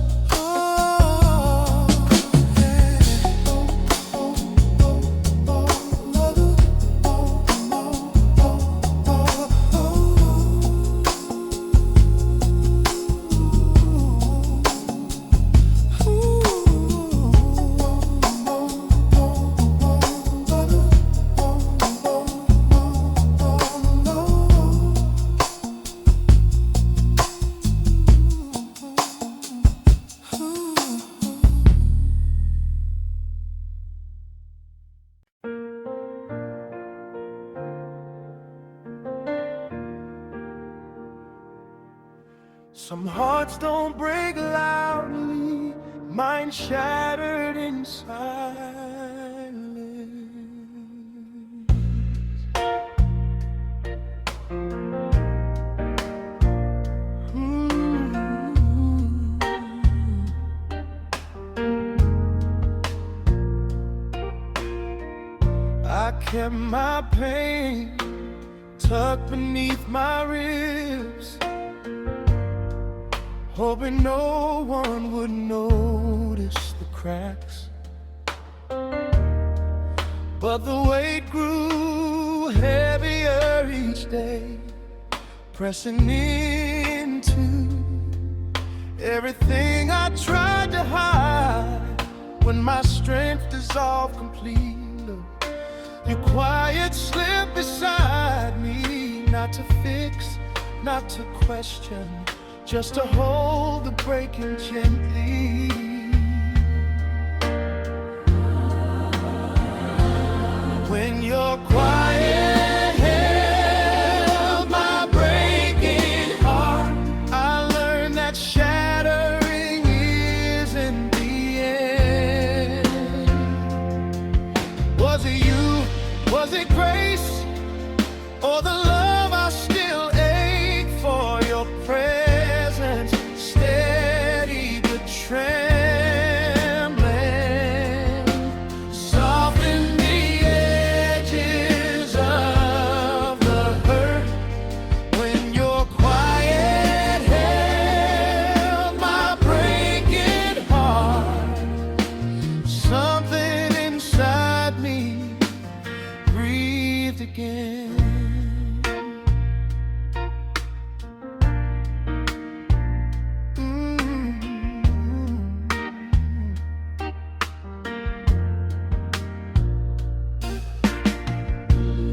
Speaker 2: Some hearts don't break loudly, mine shattered in silence. I kept my pain tucked beneath my ribs, hoping no one would notice the cracks. But the weight grew heavier each day, pressing into everything I tried to hide. When my strength dissolved completely, your quiet slipped beside me, not to fix, not to question, just to hold the breaking gently. When your quiet held my breaking heart, I learned that shattering isn't the end. Was it you? Was it grace? Or the love I still ache for? Your presence steady the trembling, soften the edges of the hurt. When your quiet held my breaking heart, something inside me breathed again.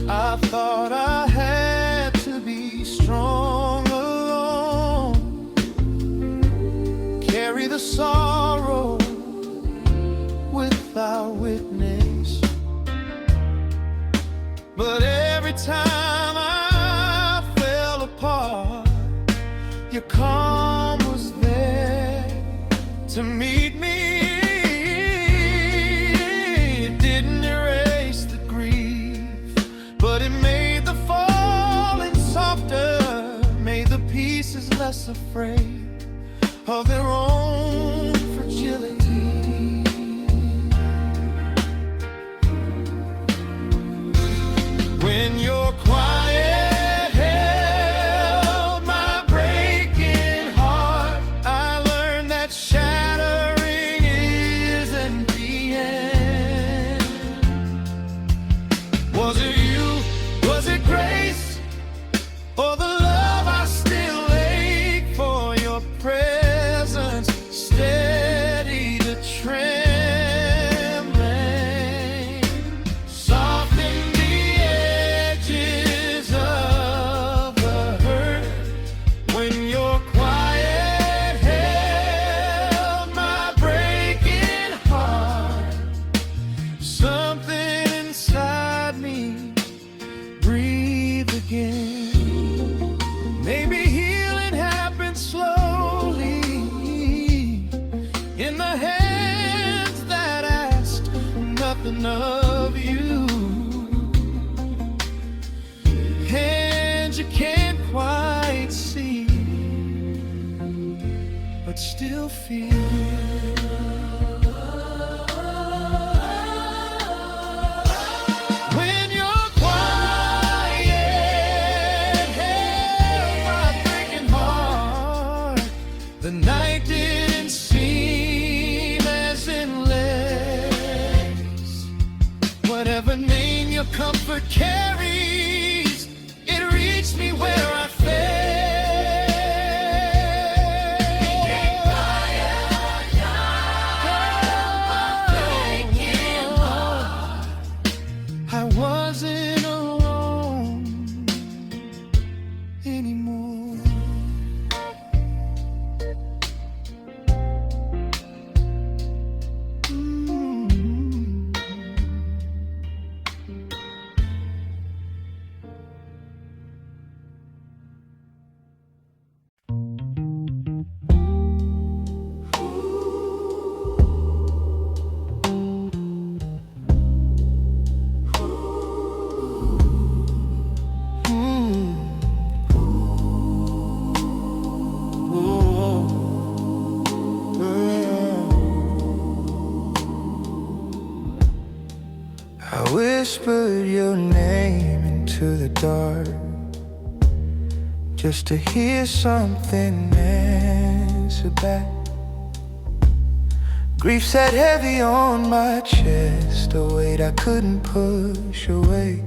Speaker 2: I thought I had to be strong alone, carry the sorrow without witness. But every time I fell apart, your calm was there,
Speaker 1: didn't erase the grief, but it made the falling softer, made the pieces less afraid of their own fragility. When you're quiet held my breaking heart, I learned that shattering isn't the end. Was it you? Was it grace? Or the love I still ache for? Your presence steady the trembling, soften the edges of the hurt. When your quiet held my breaking heart, something inside me breathed again. Maybe healing happens slowly in the hands that asked nothing of you, hands you can't quite see, but still feel. When you're quiet held my breaking heart, the night didn't seem as endless. Whatever name your comfort carries, it reached me where I fell. I wasn't alone anymore.
Speaker 2: I whispered your name into the dark, just to hear something answer back. Grief sat heavy on my chest, a weight I couldn't push away.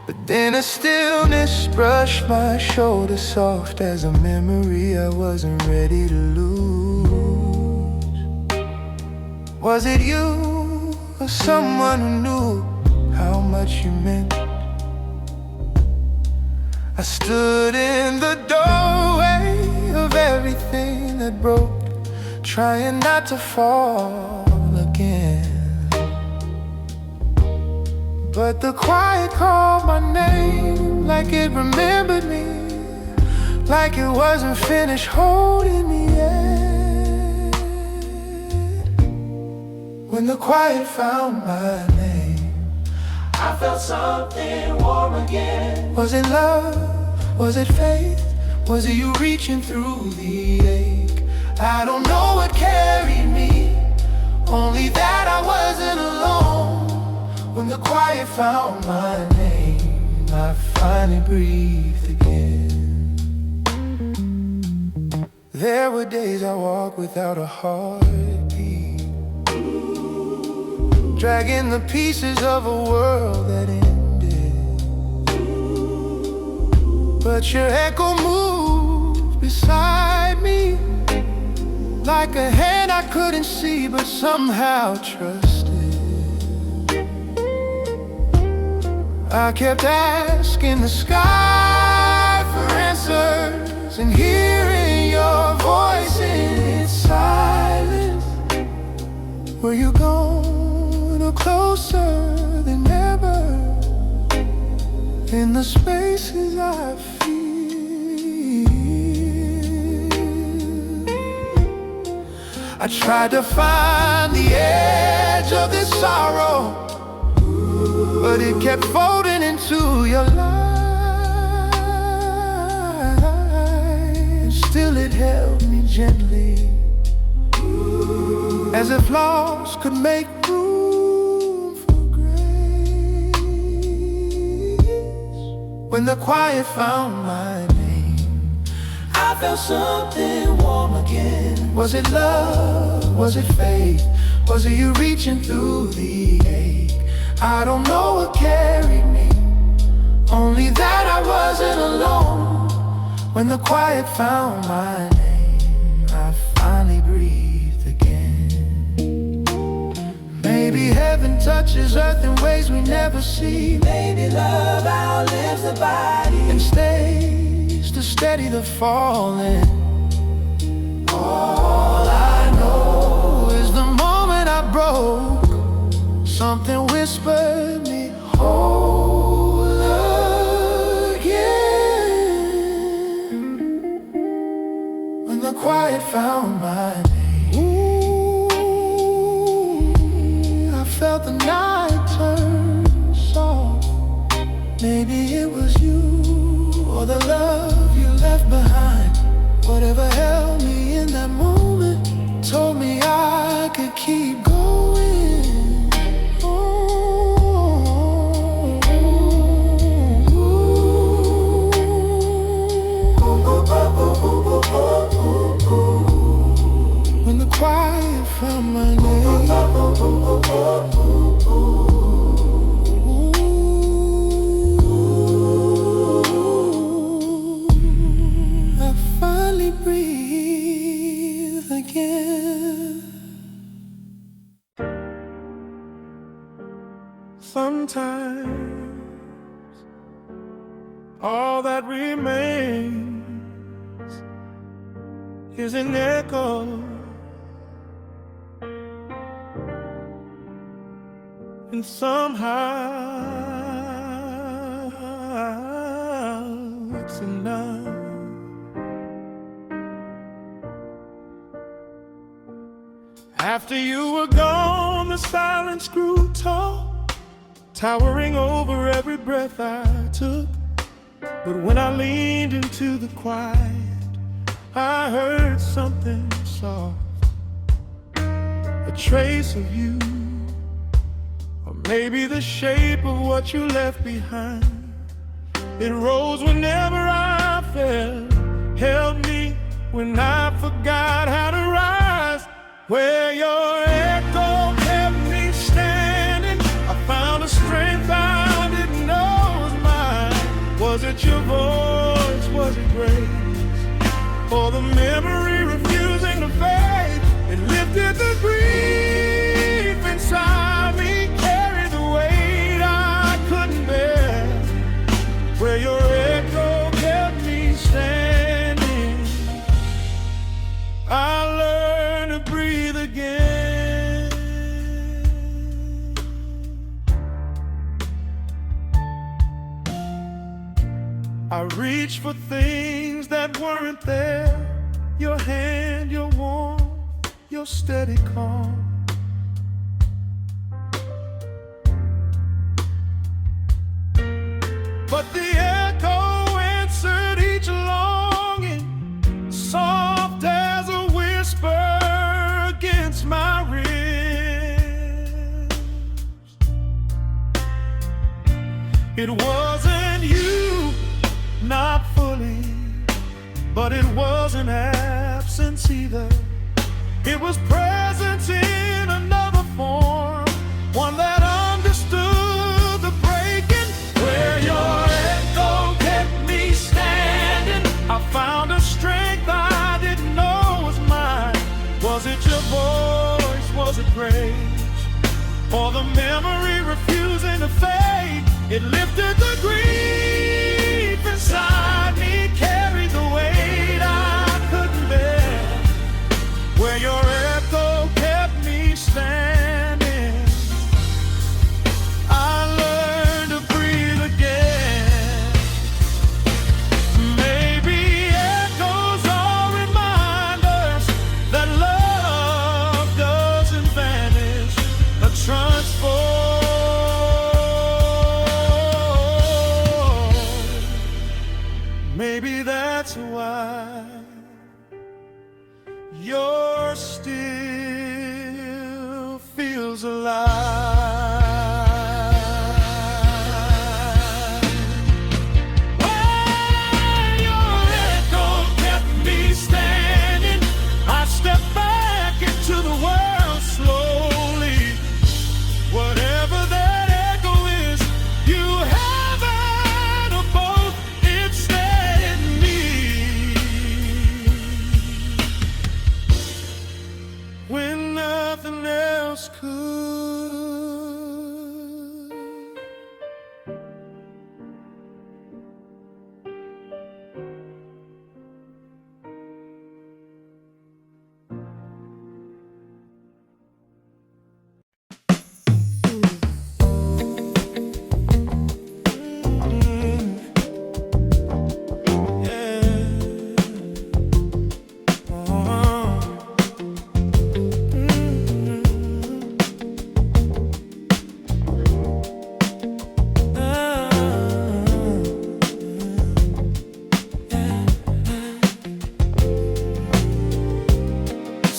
Speaker 2: But then a stillness brushed my shoulder, soft as a memory I wasn't ready to lose. Was it you, or someone who knew how much you meant? I stood in the doorway of everything that broke, trying not to fall again. But the quiet called my name, like it remembered me, like it wasn't finished holding me yet. When the quiet found my name, I felt something warm again. Was it love? Was it faith? Was it you reaching through the ache? I don't know what carried me, only that I wasn't alone. When the quiet found my name, I finally breathed again. There were days I walked without a heartbeat, dragging the pieces of a world that ended. But your echo moved beside me, like a hand I couldn't see but somehow trusted. I kept asking the sky for answers, and hearing your voice in its silence. Were you gone or closer than ever? In the spaces I feel,
Speaker 1: I tried to find the edge of this sorrow, but it kept folding into your light, and still it held me gently, as if loss could make room for grace. When the quiet found my name, I felt something warm again. Was it love? Was it faith? Was it you reaching through the ache? I don't know what carried me, only that I wasn't alone. When the quiet found my name, I finally breathed again. Maybe heaven touches earth in ways we never see. Maybe love outlives the body and stays to steady the falling. All I know is the moment I broke, something whispered me whole again. When the quiet found my name, ooh, I felt the night turn soft. Maybe it was you, or the love you left behind. Whatever held me in that moment told me I could keep going. When the quiet found my name, I finally breathe again. Sometimes all that remains is an echo, and somehow it's enough. After you were gone, the silence grew tall, towering over every breath I took. But when I leaned into the quiet, I heard something soft, a trace of you, or maybe the shape of what you left behind. It rose whenever I fell, held me when I forgot how to rise. Where your echo kept me standing, I found a strength I didn't know was mine. Was it your voice? Was it grace? Or the memory refusing to fade? It lifted the grief inside me, carried the weight I couldn't bear. Where your echo kept me standing, I learned to breathe again. I reached for things that weren't there, your hand, your warmth, your steady calm. But the echo answered each longing, soft as a whisper against my ribs. It wasn't you, not fully, but it wasn't absence either. It was presence in another form, one that understood the breaking. Where your echo kept me standing, I found a strength I didn't know was mine. Was it your voice? Was it grace? Or the memory refusing to fade? It lifted the grief inside me, carried the weight I couldn't bear. Where your echo kept me standing, I learned to breathe again. Maybe echoes are reminders that love feels alive. When your echo kept me standing, I stepped back into the world slowly. Whatever that echo is, you haven't a both, it steadied me. When nothing else could.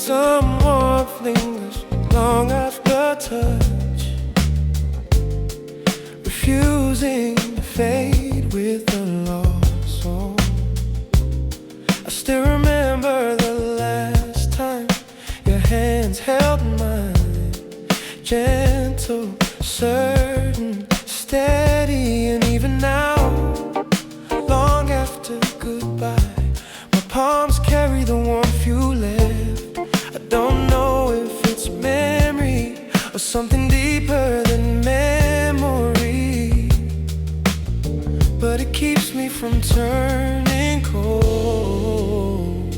Speaker 2: Some warmth lingers long after touch, refusing to fade with the lost soul. I still remember the last time your hands held mine, gentle, certain, steady. And even now, long after goodbye, my palms carry the warmth you left. I don't know if it's memory or something deeper than memory, but it keeps me from turning cold.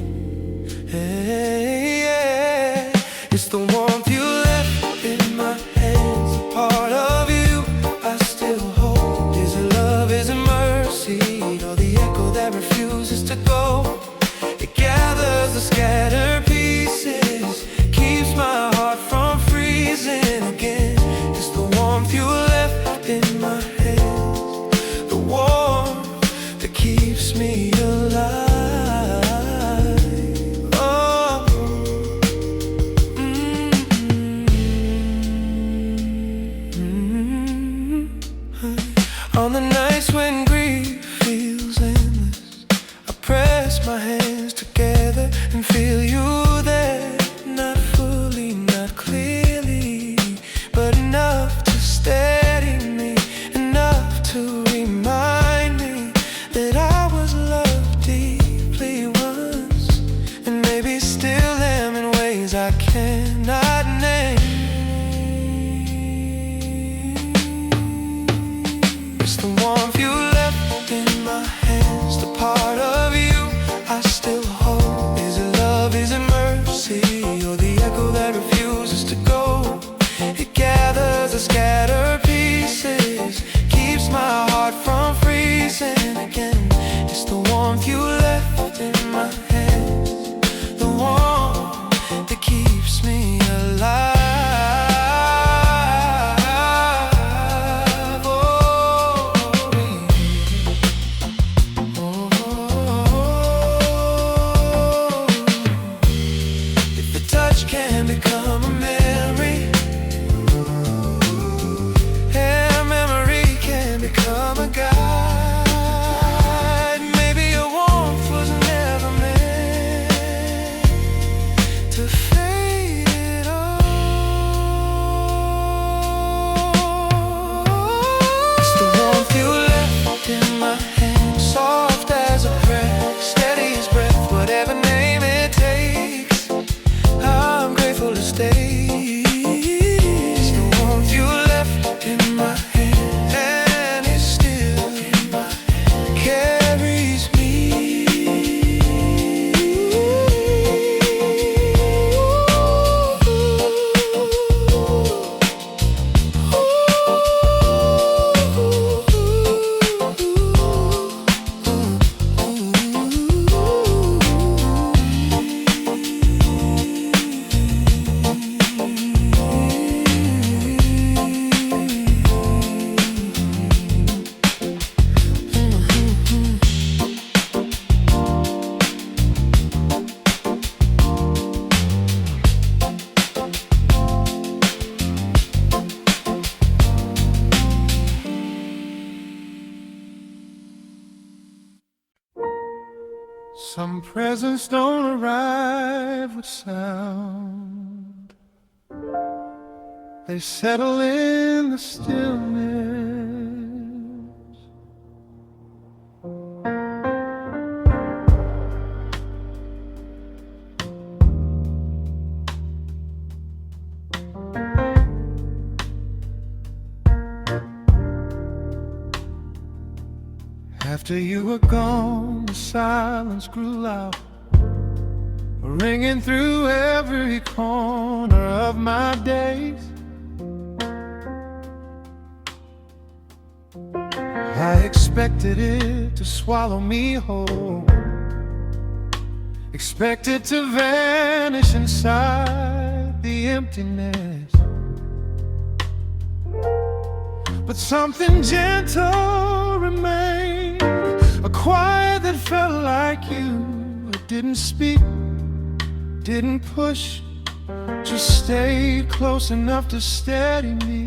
Speaker 2: Hey, yeah. It's the warmth you left in my hands, a part of you I still hold. Is it love, is it mercy, or the echo that refuses to go? It gathers the scattered pieces, keeps my heart from freezing again. It's the warmth you left in my hands, the warmth that keeps me alive. Oh, On the nights when grief feels endless, I press my hands together and feel you there. Not fully, not clearly, but enough to steady me, enough to remind me that I was loved deeply once, and maybe still am in ways I cannot name. It's the warmth you left in my hands, the part of you I still hold. Is it love, is it mercy, or the echo that refuses to go? It gathers the scattered pieces, keeps my heart from freezing again. It's the warmth you left in my hands, the warmth that keeps me alive.
Speaker 1: presence don't arrive with sound. They settle in the stillness. After you were gone, the silence grew loud, ringing through every corner of my days. I expected it to swallow me whole, expected to vanish inside the emptiness. But something gentle remained, a quiet that felt like you. It didn't speak, didn't push, just stayed close enough to steady me.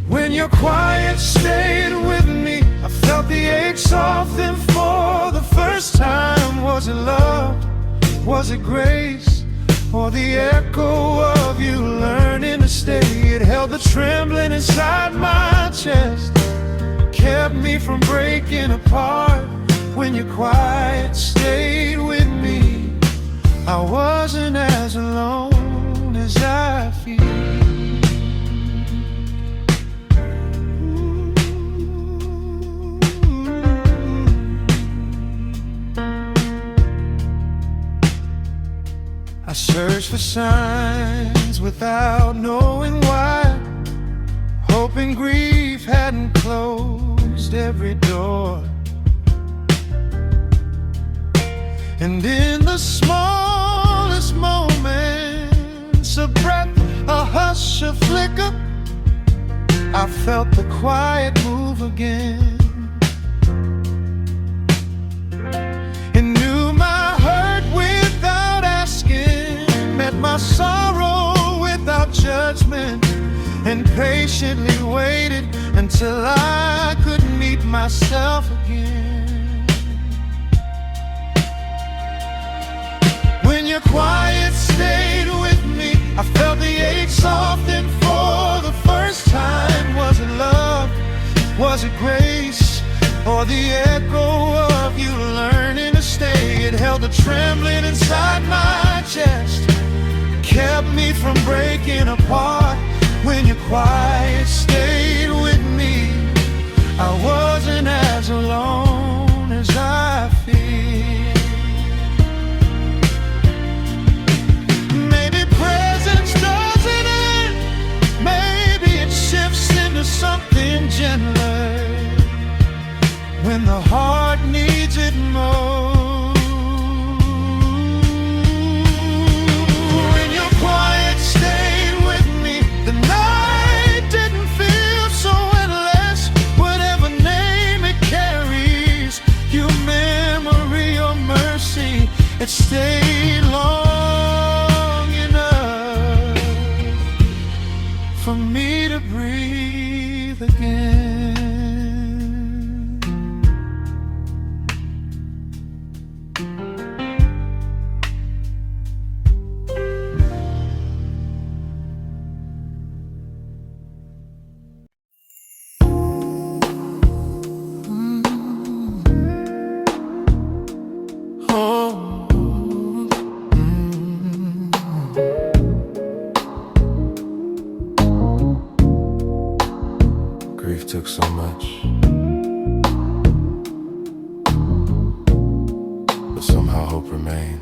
Speaker 1: When your quiet stayed with me, I felt the ache soften for the first time. Was it love? Was it grace? Or the echo of you learning to stay? It held the trembling inside my chest, kept me from breaking apart. When your quiet stayed with me, I wasn't as alone as I feel. I searched for signs without knowing why, hoping grief hadn't closed every door. And in the smallest moments, a breath, a hush, a flicker, I felt the quiet move again. It knew my hurt without asking, met my sorrow without judgment, and patiently waited until I could meet myself again. When your quiet stayed with me, I felt the ache soften for the first time. Was it love? Was it grace? Or the echo of you learning to stay? It held the trembling inside my chest, kept me from breaking apart. When your quiet stayed with me, I wasn't as alone as I feel. Maybe presence doesn't end, maybe it shifts into something gentler when the heart needs it most. When your quiet stayed with me, the night didn't feel so endless. Whatever name it carries, your memory or mercy, it stayed long enough for me to breathe again. Grief took so much, but somehow hope remained.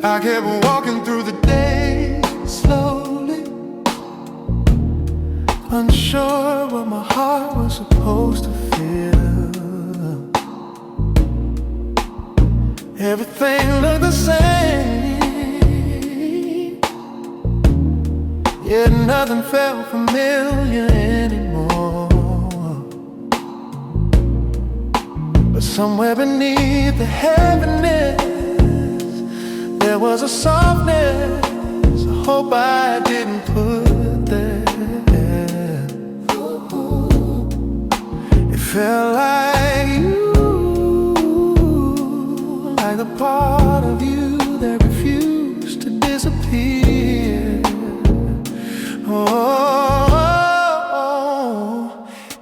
Speaker 1: I kept walking through the day slowly, unsure what my heart was supposed to feel. Everything looked the same, yet nothing felt familiar anymore. But somewhere beneath the heaviness, there was a softness, a hope I didn't put there. It
Speaker 2: Felt like you, like a part of you that refused to disappear. Oh,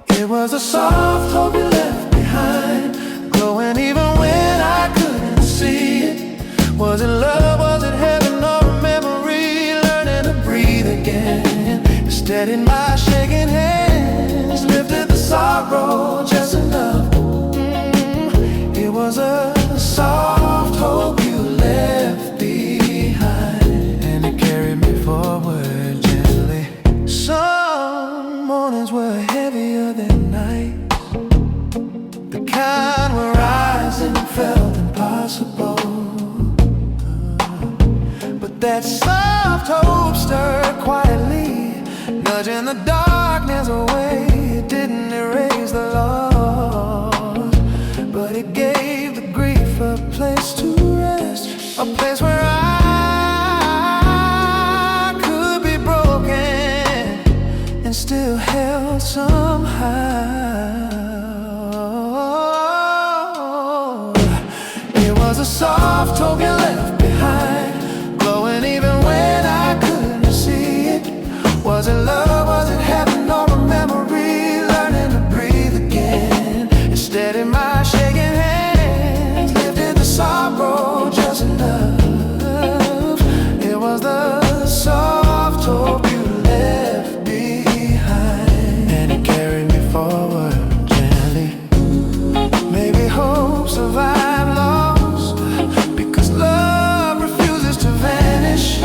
Speaker 2: it was a soft hope you left behind, glowing even when I couldn't see it. Was it love, was it heaven, or a memory? Learning to breathe again. It steadied my shaking hands, lifted the sorrow just enough. It was a soft hope you left behind, and it carried me forward gently. Some mornings were heavier than nights, the kind where rising felt impossible. But that soft hope stirred quietly, nudging the darkness away. It didn't erase the loss, but it gave the grief a place to rest, a place where I could be broken and still held somehow. It was a soft hope you left behind, glowing even when I couldn't see it. Was it love, was it heaven, or a memory? Learning to breathe again. It steadied my shaking hands, lifted the sorrow just enough. It was the soft hope you left behind, and it carried me forward gently. Maybe hope survived loss, because love refuses to vanish.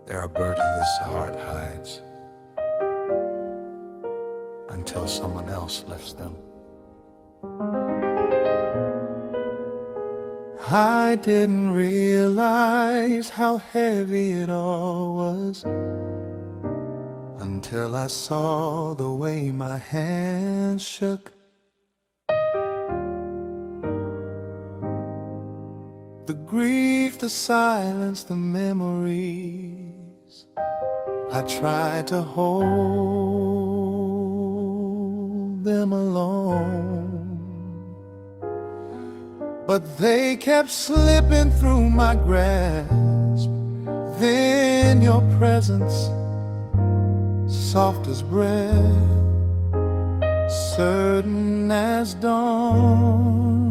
Speaker 3: There are burdens this heart hides until someone else lifts them. I didn't realize how heavy it all was until I saw the way my hands shook. The grief, the silence, the memories, I tried to hold them alone, but they kept slipping through my grasp. Then your presence, soft as breath, certain as dawn,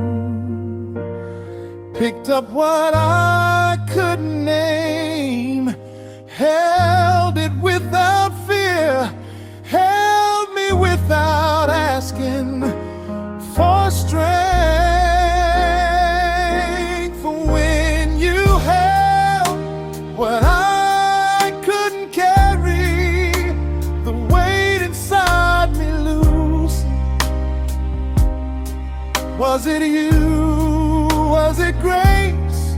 Speaker 3: picked up what I couldn't name, held it without fear, held me without asking for strength. For when you held what I couldn't carry, the weight inside me loose. Was it you? Was it grace,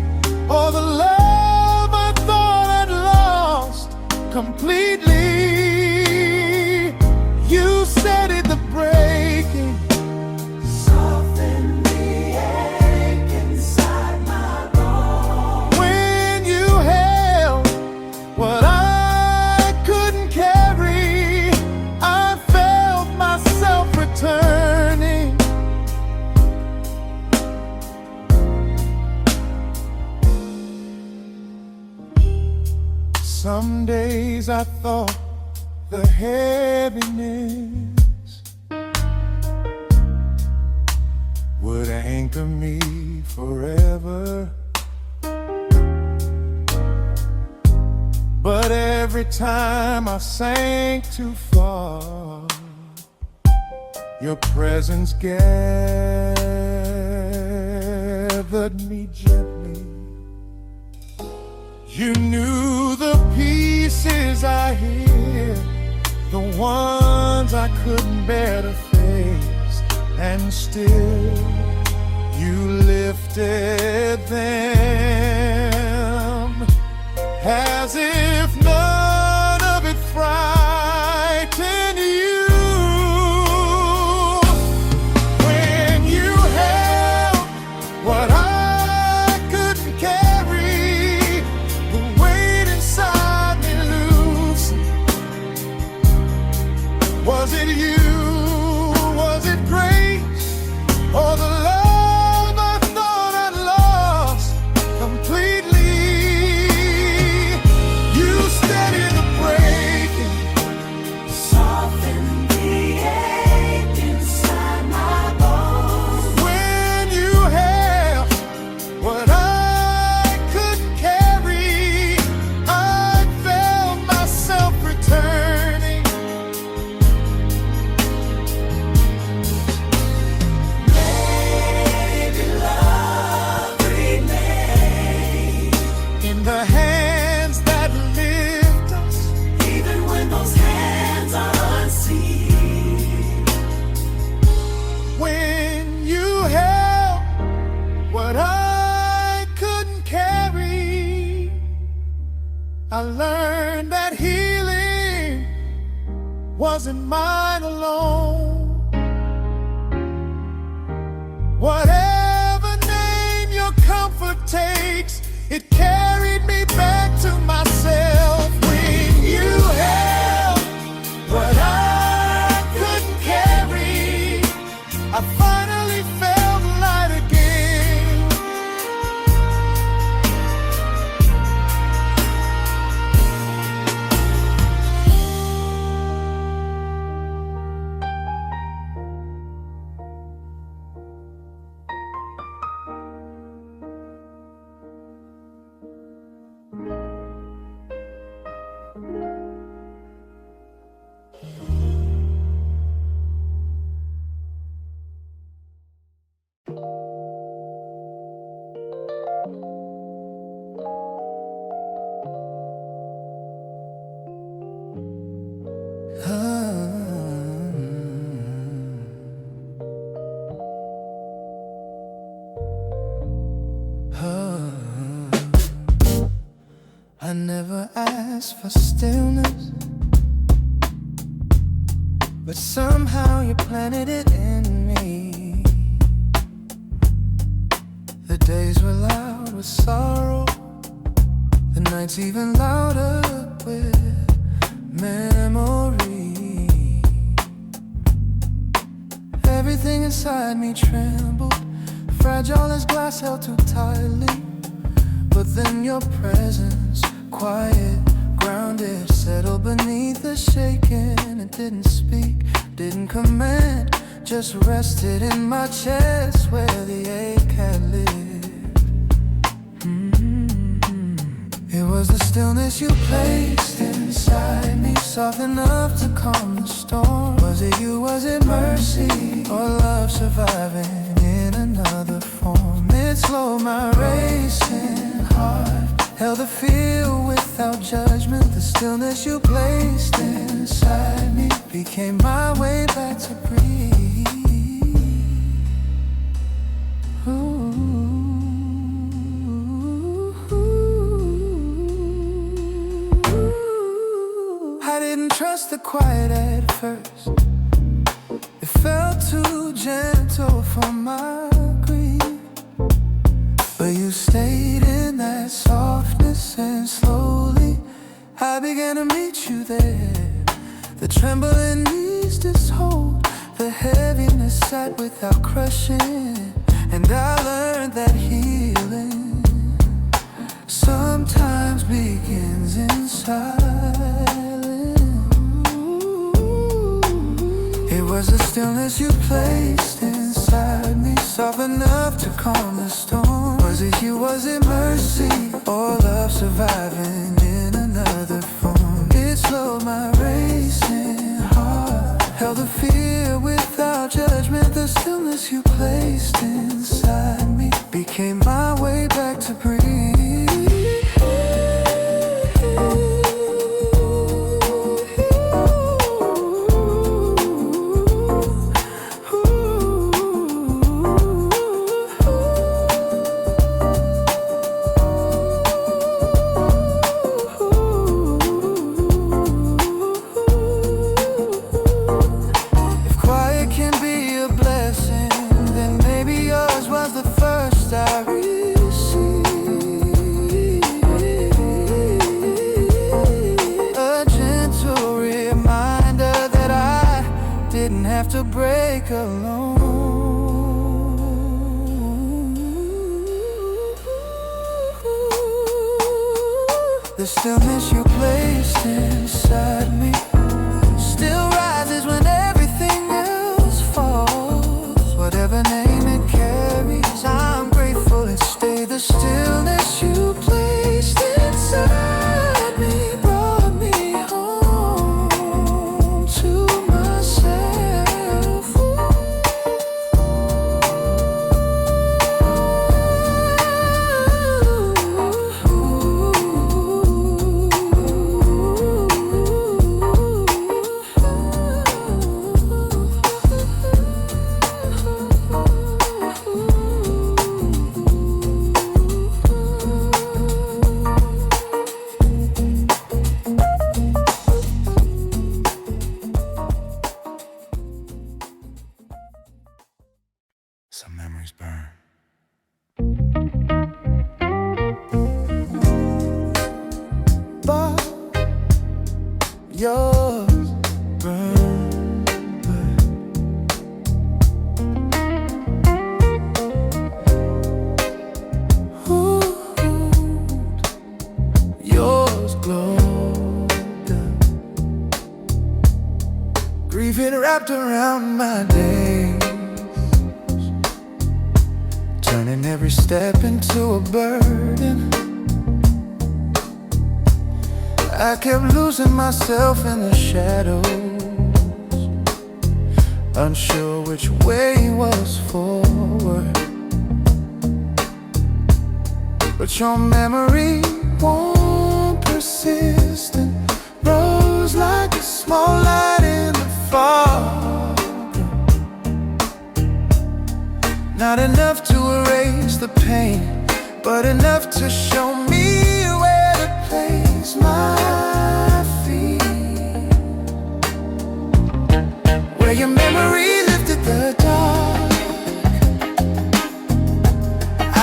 Speaker 3: or the love I thought I'd lost completely? You said it, the breaking, soften the ache inside my bones. When you held what I couldn't carry, I felt myself returning. Some days I thought the heaviness would anchor me forever. But every time I sank too far, your presence gathered me gently. You knew the pieces I hid, the ones I couldn't bear to face, and still you lifted them, as if none of it frightened you. When you held what I couldn't carry, the weight inside me loosened. Was it you? Was it grace? Or the love I thought I'd lost completely? You steadied the breaking,
Speaker 2: Soften the ache inside my bones.
Speaker 3: when you held what I couldn't carry. I felt myself returning.
Speaker 2: Maybe love remains,
Speaker 3: In the hands that lift us,
Speaker 2: even when those hands are unseen.
Speaker 3: when you held what I couldn't carry, I learned that healing wasn't mine alone. Whatever name your comfort takes, it carried me back to myself. When you held what I couldn't carry, I finally felt light again.
Speaker 2: I never asked for stillness, but somehow you planted it in me. The days were loud with sorrow, the nights even louder with memory. Everything inside me trembled, fragile as glass held too tightly. But then your presence, quiet, grounded, settled beneath the shaking. It didn't speak, didn't command, just rested in my chest where the ache had lived. It was the stillness you placed inside me, soft enough to calm the storm. Was it you, was it mercy, or love surviving in another form? It slowed my racing heart, held the feel without judgment. The stillness you placed inside me became my way back to breathe. Ooh. I didn't trust the quiet at first. It felt too gentle for my grief. But you stayed in that softness, and slowly I began to meet you there. The trembling eased its hold, the heaviness sat without crushing. And I learned that healing sometimes begins in silent. It was the stillness you placed inside me, soft enough to calm the storm. Was it you, was it mercy, or love surviving in another form? It slowed my racing heart, held the fear without judgment. The stillness you placed inside me became my way back to breathe. To break alone. The stillness you placed inside me still rises when everything else falls. Whatever name it carries, I'm grateful it stayed. The stillness you placed inside me brought me home to myself. Some memories burn.
Speaker 3: But yours burn. Ooh, yours glowed. Grieving wrapped around my days, turning every step into a burden. I kept losing myself in the shadows, unsure which way was forward. But your memory, warm, persistent, rose like a small light in the fog. Not enough to erase the pain, but enough to show me where to place my feet. Where your memory lifted the dark,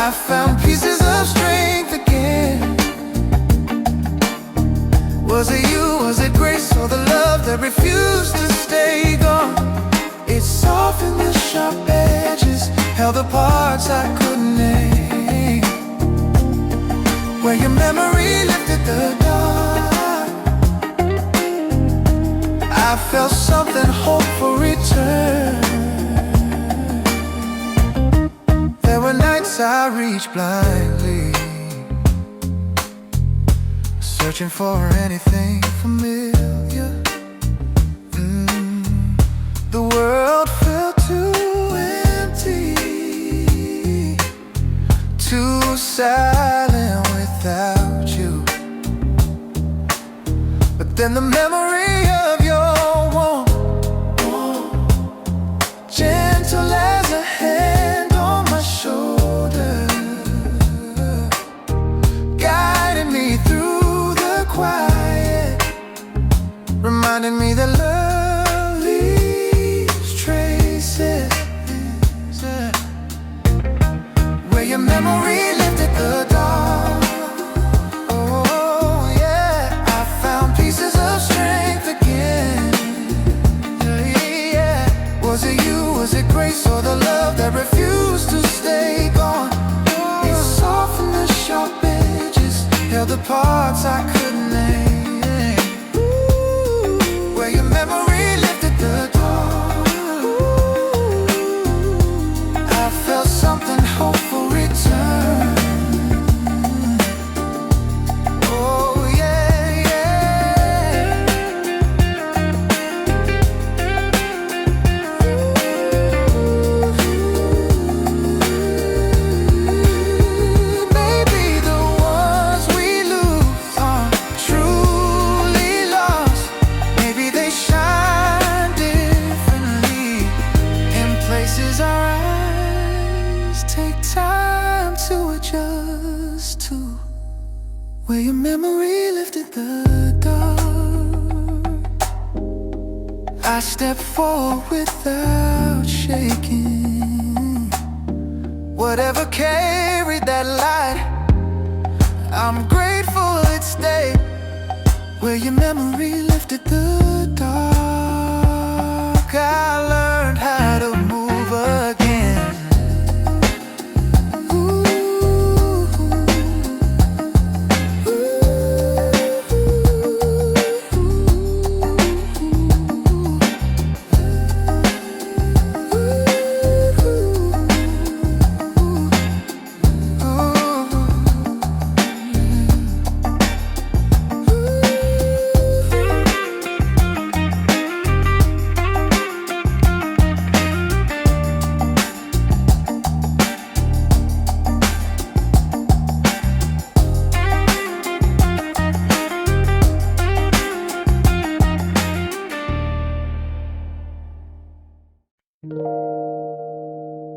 Speaker 3: I found pieces of strength again. Was it you, was it grace, or the love that refused to stay gone? It softened the sharp edges, held the parts I couldn't name. Where your memory lifted the dark, I felt something, hope for return. There were nights I reached blindly, searching for anything familiar. The world felt too empty, too silent without you. But then the memory of your warmth, gentle as a hand on my shoulder, guided me through the quiet, reminding me that love leaves traces. Where your memory lifted the dark, oh yeah, I found pieces of strength again. Yeah. Was it you, was it grace, or the love that refused to stay gone? It softened the sharp edges, held the parts I couldn't name. where your memory lifted the door. I felt something hopeful return. Oh yeah, yeah. Maybe the ones we lose are truly lost. Maybe they shine differently in places our eyes take time to adjust to. Where your memory lifted the dark, I step forward without shaking. Whatever carried that light, I'm grateful it stayed. Where your memory lifted the dark, I learned how to move again.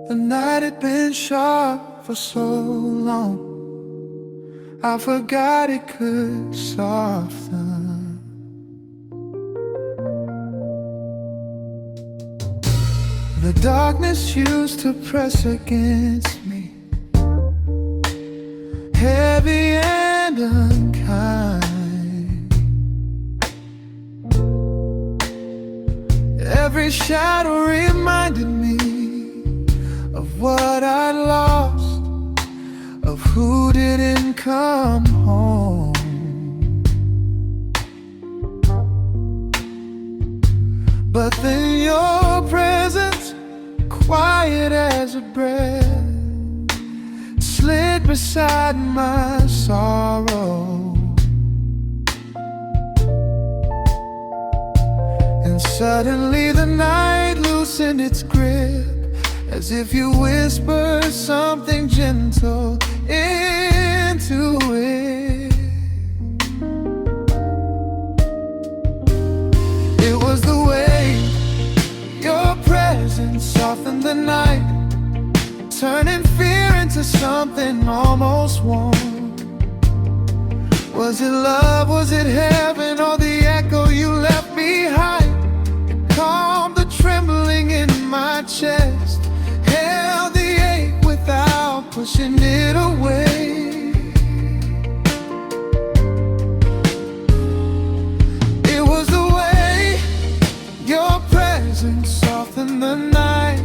Speaker 3: The night had been sharp for so long, I forgot it could soften. The darkness used to press against me, heavy and unkind. Every shadow reminded me of what I lost, of who didn't come home. But then your presence, quiet as a breath, slid beside my sorrow. And suddenly the night loosened its grip, as if you whispered something gentle into it. It was the way your presence softened the night, turning fear into something almost warm. Was it love, was it heaven, or the echo you left behind? It calmed the trembling in my chest, held the ache without pushing it away. It was the way your presence softened the night,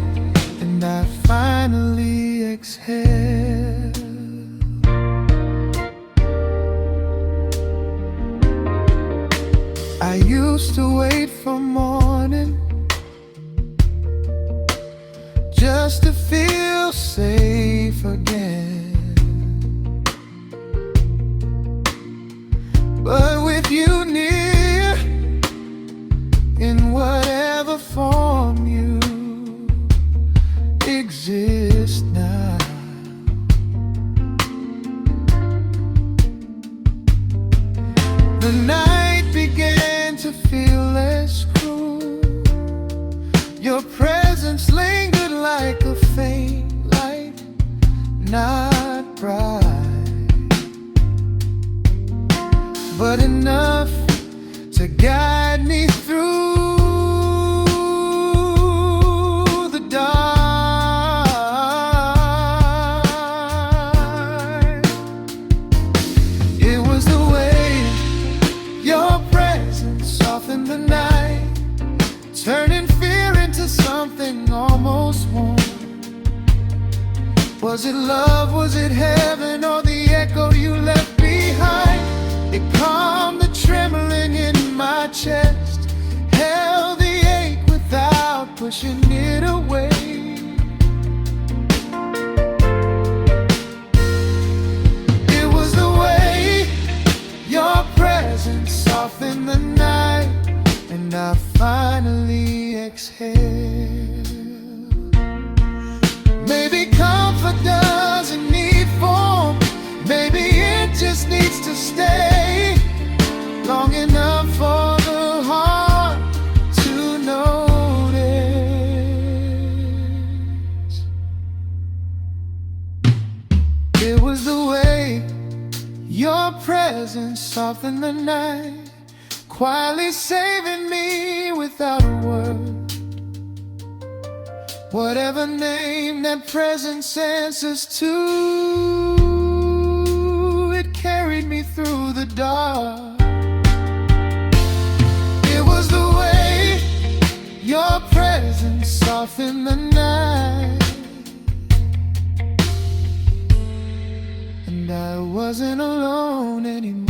Speaker 3: and I finally exhaled. I used to wait for morning just to feel safe again. But with you near, in whatever form you exist now, the night began to feel less cruel. Your presence lingered like a faint light, not bright, but enough to guide me through the dark. It was the way your presence softened the night, turning fear into something almost warm. Was it love, was it heaven, or the echo you left behind? It calmed the trembling in my chest,
Speaker 1: exhale. Maybe comfort doesn't need form. Maybe it just needs to stay long enough for the heart to notice. It was the way your presence softened the night, quietly saving me without a word. Whatever name that presence answers to, it carried me through the dark. It was the way your presence softened the night, and I wasn't alone anymore.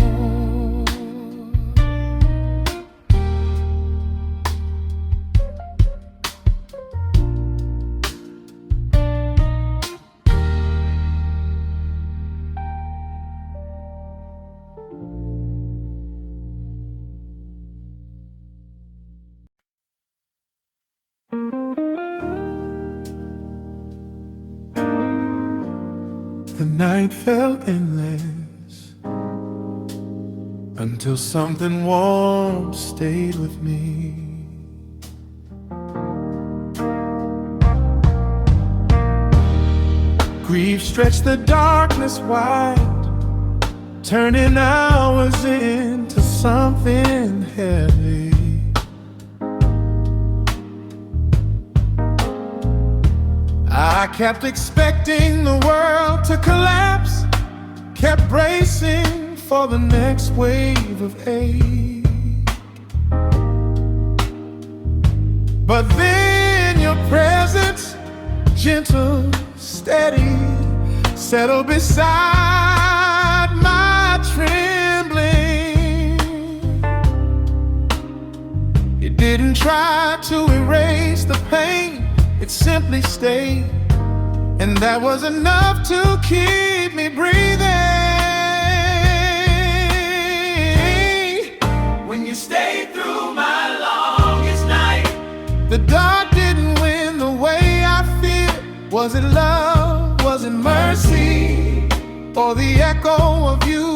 Speaker 1: The night felt endless until something warm stayed with me. Grief stretched the darkness wide, turning hours into something heavy. I kept expecting the world to collapse, kept bracing for the next wave of ache. But then your presence, gentle, steady, settled beside my trembling. It didn't try to erase the pain, it simply stayed, and that was enough to keep me breathing. When you stayed through my longest night, the dark didn't win the way I feared. Was it love? Was it mercy? Or the echo of you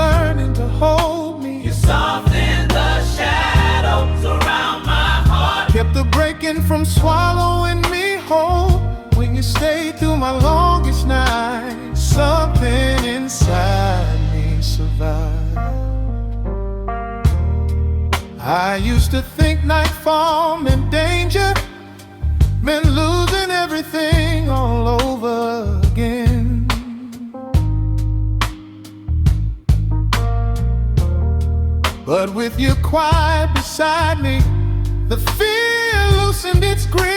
Speaker 1: learning to hold me?
Speaker 4: You softened the shadows around my heart,
Speaker 1: kept the breaking from swallowing me whole. When you stayed through my longest night, something inside me survived. I used to think nightfall meant danger, meant losing everything all over again. But with you quiet beside me, the fear loosened its grip.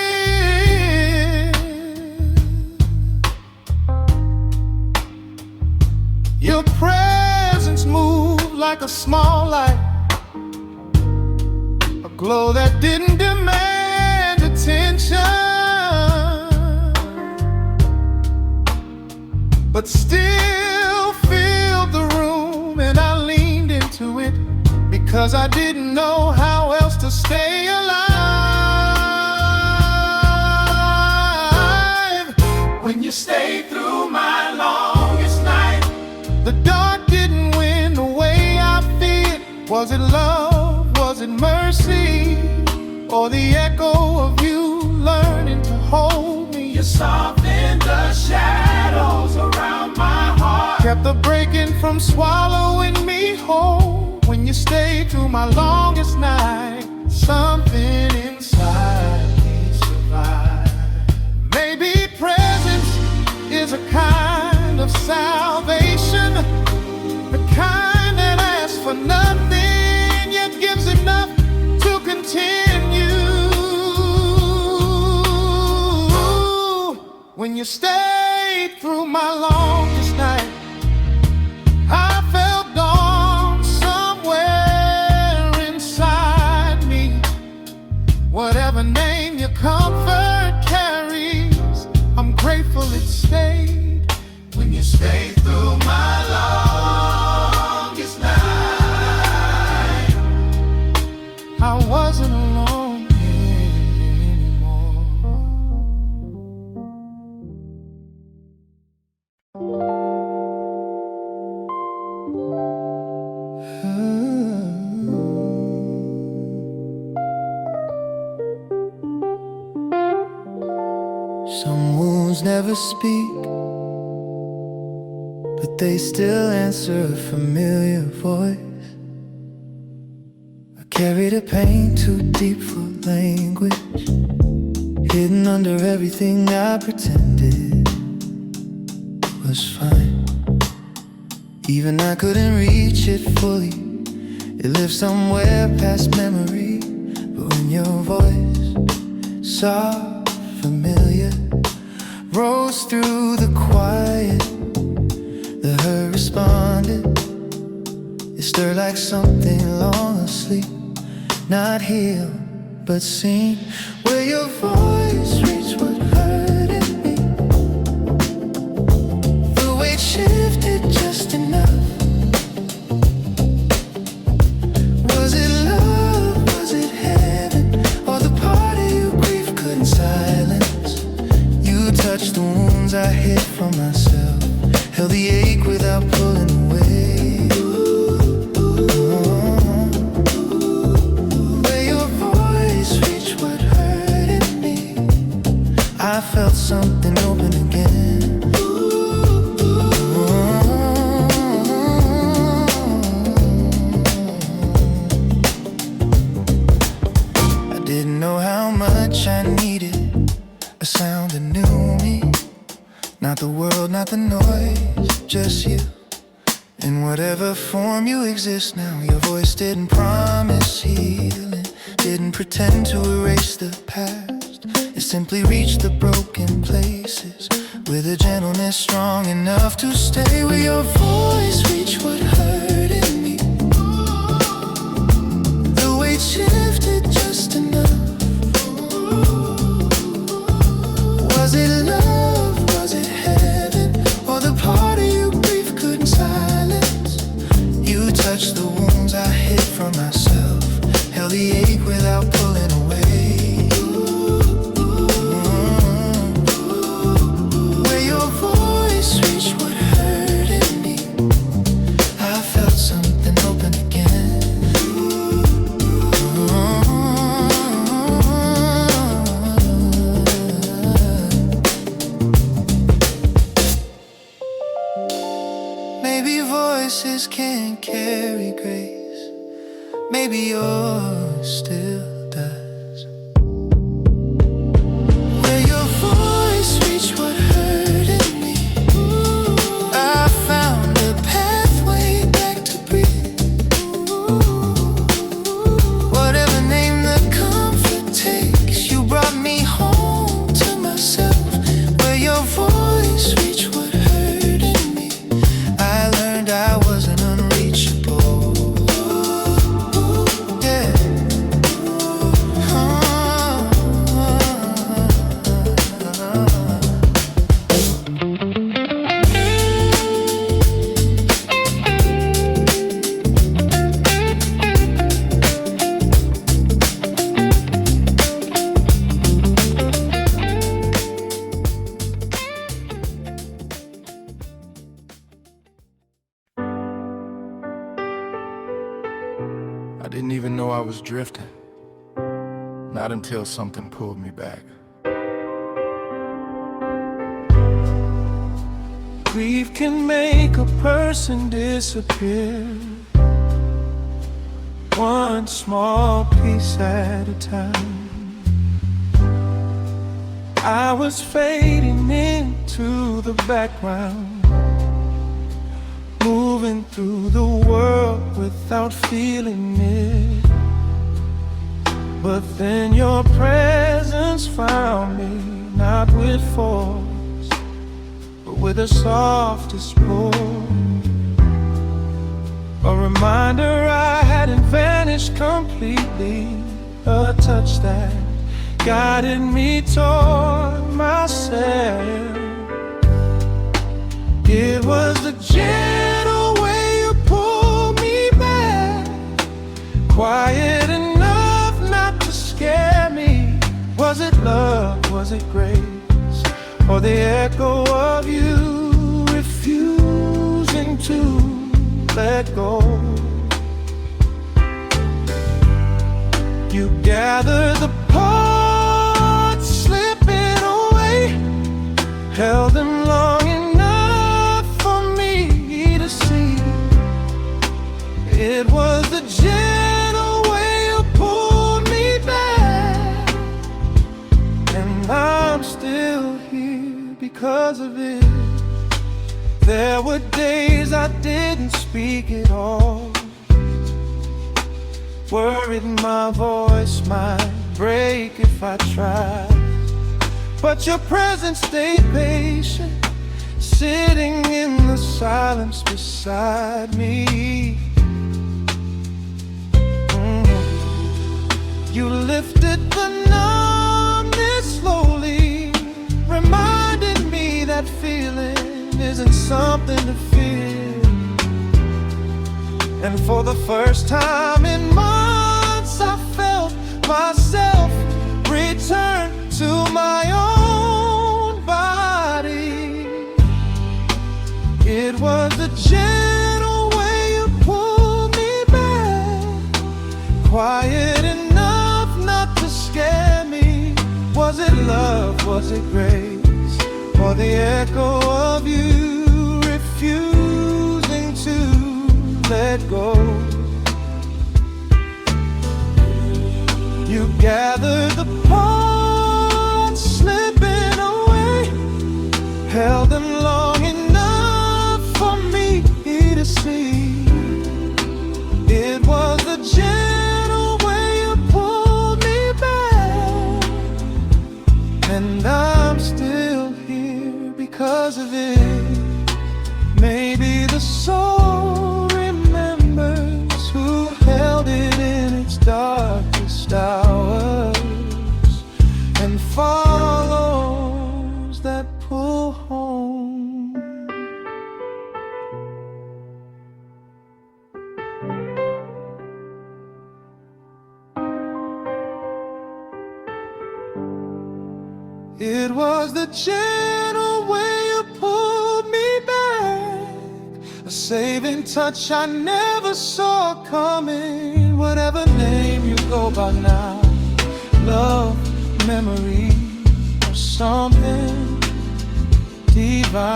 Speaker 1: Your presence moved like a small light, a glow that didn't demand attention, but still filled the room. And I leaned into it because I didn't know how else to stay alive. When you stayed through my longest night, the dark didn't win the way I feared. Was it love? Was it mercy? Or the echo of you learning to hold me?
Speaker 4: you softened the shadows around my heart,
Speaker 1: kept the breaking from swallowing me whole. When you stayed through my longest night, something inside me survived. Maybe presence is a kind of salvation, the kind that asks for nothing yet gives enough to continue. When you stayed through my longest night, I felt dawn somewhere inside me. Whatever name your comfort carries, I'm grateful it stayed. When you stayed through my longest night, I wasn't alone anymore.
Speaker 3: never speak, but they still answer a familiar voice. I carried a pain too deep for language, hidden under everything I pretended was fine. Even I couldn't reach it fully, it lived somewhere past memory. But when your voice, soft, familiar, rose through the quiet, the hurt responded. It stirred like something long asleep, not healed, but seen. Where your voice reached what hurt in me, the weight shifted just enough. Was it love, was it heaven, or the part of you grief couldn't silence? You touched the wounds I hid from myself, held the ache without pulling away. I felt something open again. I didn't know how much I needed a sound that knew me. Not the world, not the noise, just you. In whatever form you exist now, your voice didn't promise healing, didn't pretend to erase the past. It simply reached the broken places with a gentleness strong enough to stay. Where your voice reached what hurt in me, the weight shifted just enough. Was it love, was it heaven, or the part of you grief couldn't silence? You touched the wounds I hid from myself, held the ache without pulling away. Maybe voices can't carry grace, maybe yours still does. Where your voice reached what hurt in me, I found a pathway back to breathe. Whatever name the comfort takes, you brought me home to myself. Where your voice reached what hurt in me, I learned I wasn't unreachable. Yeah.
Speaker 1: I didn't even know I was drifting, not until something pulled me back.
Speaker 2: Grief can make a person disappear, one small piece at a time. I was fading into the background, moving through the world without feeling it. But then your presence found me, not with force, but with the softest pull. A reminder I hadn't vanished completely, a touch that guided me toward myself. It was the gentle way you pulled me back, quiet enough not to scare me. Was it love, was it grace, or the echo of you refusing to let go? You gather the parts slipping away,
Speaker 3: held him long enough for me to see. It was the gentle way you pulled me back, and I'm still here because of it. There were days I didn't speak at all, worried my voice might break if I tried. But your presence stayed patient, sitting in the silence beside me. You lifted the numbness slowly, reminded me that feeling isn't something to fear. And for the first time in months, I felt myself return to my own body. It was the gentle way you pulled me back, quiet enough not to scare me. Was it love, was it grace, or the echo of you refusing to let go? You gathered the parts slipping away, held them long enough for me to see. It was the gentle way you pulled me back, and I'm still here because of it. Maybe the soul remembers who held it in its darkest hours and follows that pull home. It was the gentle way you pulled me back, a saving touch I never saw coming. Whatever name you go by now, love, memory, or something divine,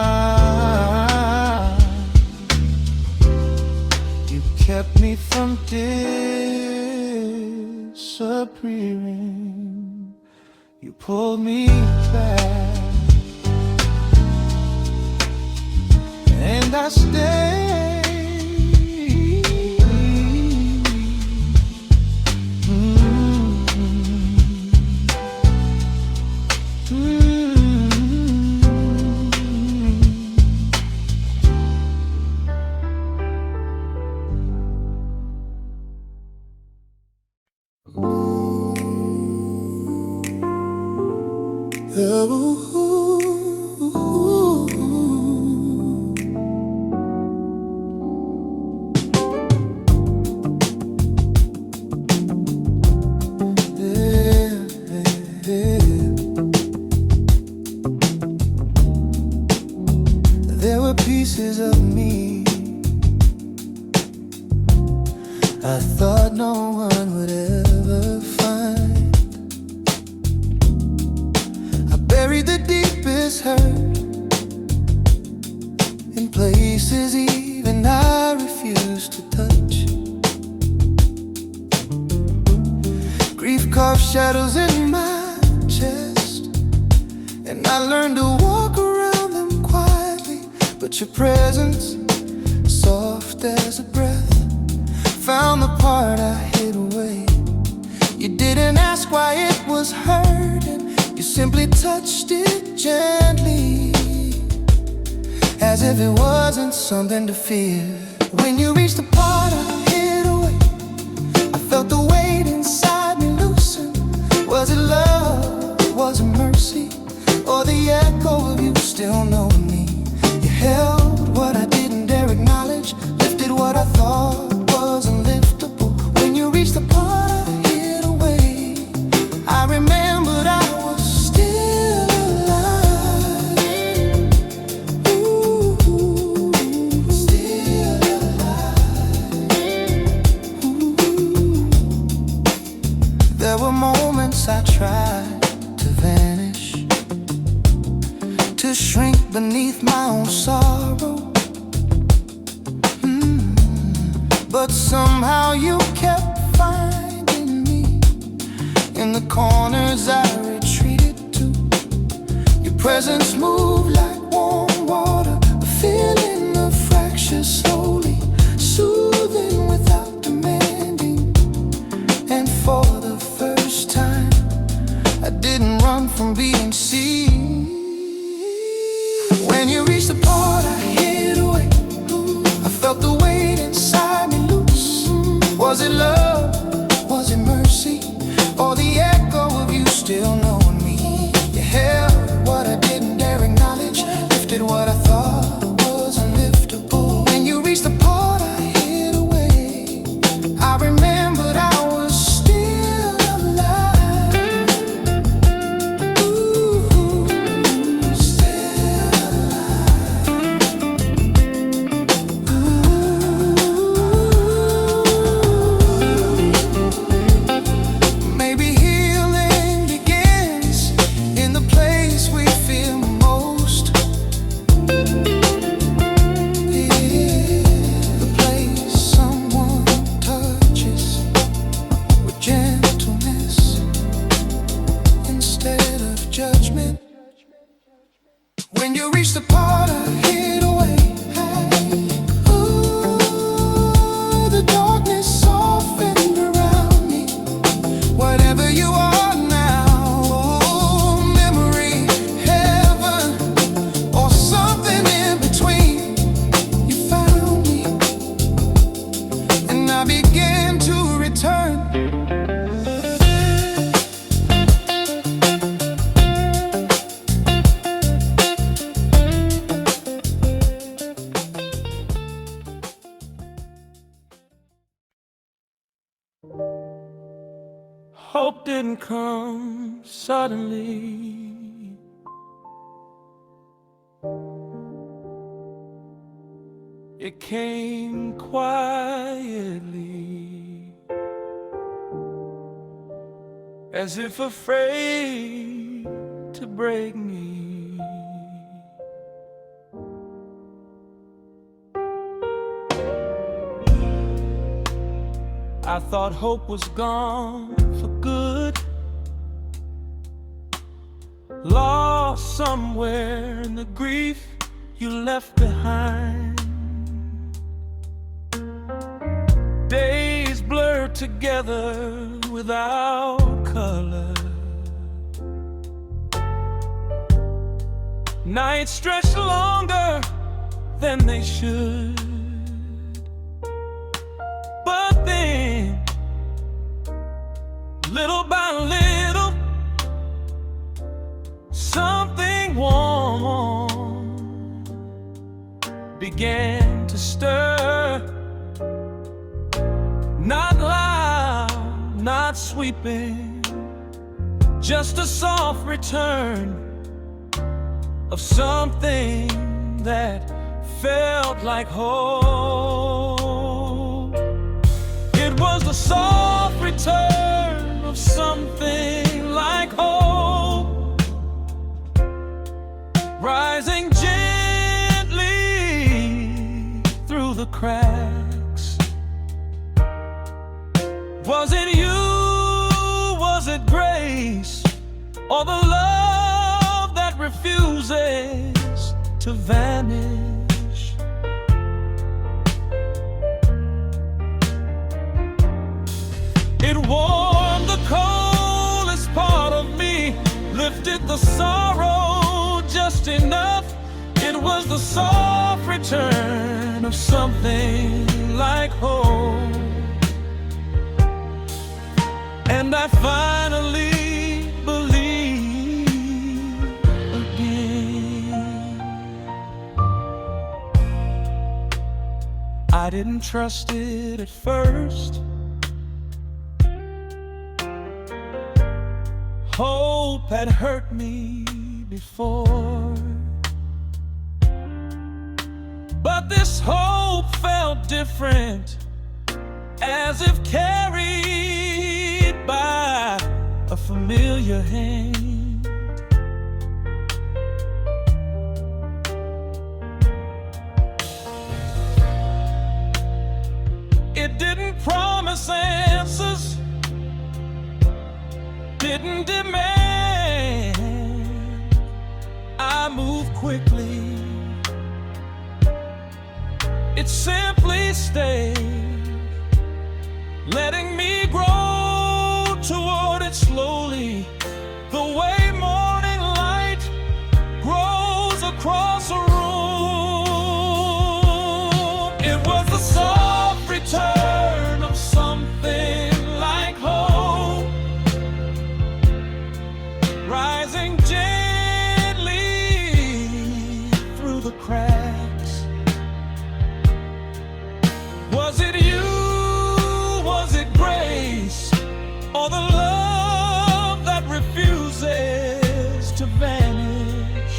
Speaker 3: you kept me from disappearing. You pulled me back, and I stayed. There were pieces of me I thought no one would ever find. I buried the deepest hurt in places even I refused to touch. Grief carved shadows in my chest, and I learned to walk around them quietly. But your presence, soft as a breath, found the part I hid away. You didn't ask why it was hurting, you simply touched it gently, as if it wasn't something to fear. When you reached the part I hid away, I felt the weight inside me loosen. Was it love, was it mercy, or the echo of you still knowing me? You held what I didn't dare acknowledge, lifted what I thought was unliftable. When you reached the part I hid away, I remembered I was still alive. Ooh, still alive. but somehow you kept finding me in the corners I retreated to. Your presence moved like warm water, a feeling of fracture slowly, soothing without demanding. And for the first time, I didn't run from being seen. When you reached the part I hid away, I felt the weight inside me loose. Was it love? Was it mercy? Or the echo of you still knowing me? You held what I didn't dare acknowledge, lifted what I thought was unliftable. When you reached the part I hid away, I remembered I was still alive. Ooh, still alive. Ooh. Maybe healing begins in the place we feel most. The place someone touches with gentleness instead of judgment. When you reach the part I hid away, ooh, the darkness softened around me. Whatever you are now, oh, memory, heaven, or something in between, you found me, and I began to return.
Speaker 2: Hope didn't come suddenly. It came quietly, as if afraid to break me. I thought hope was gone for good, lost somewhere in the grief you left behind. Days blurred together without color, nights stretched longer than they should. But then, little by little, something warm began to stir. Not loud, not sweeping, just a soft return of something that felt like home. It was the soft return of something like hope, rising gently through the cracks. Was it you? Was it grace? Or the love that refuses to vanish? It warmed the coldest part of me, lifted the sorrow just enough. It was the soft return of something like hope. And I finally believe again. I didn't trust it at first. Hope had hurt me before, but this hope felt different, as if carried by a familiar hand. It didn't didn't promise answers, didn't demand. I moved quickly. It simply stayed, letting me grow toward it slowly, the way morning light grows across a room. It was the soft return of something like hope, rising gently through the cracks. Was it you? Was it grace? Or the love that refuses to vanish?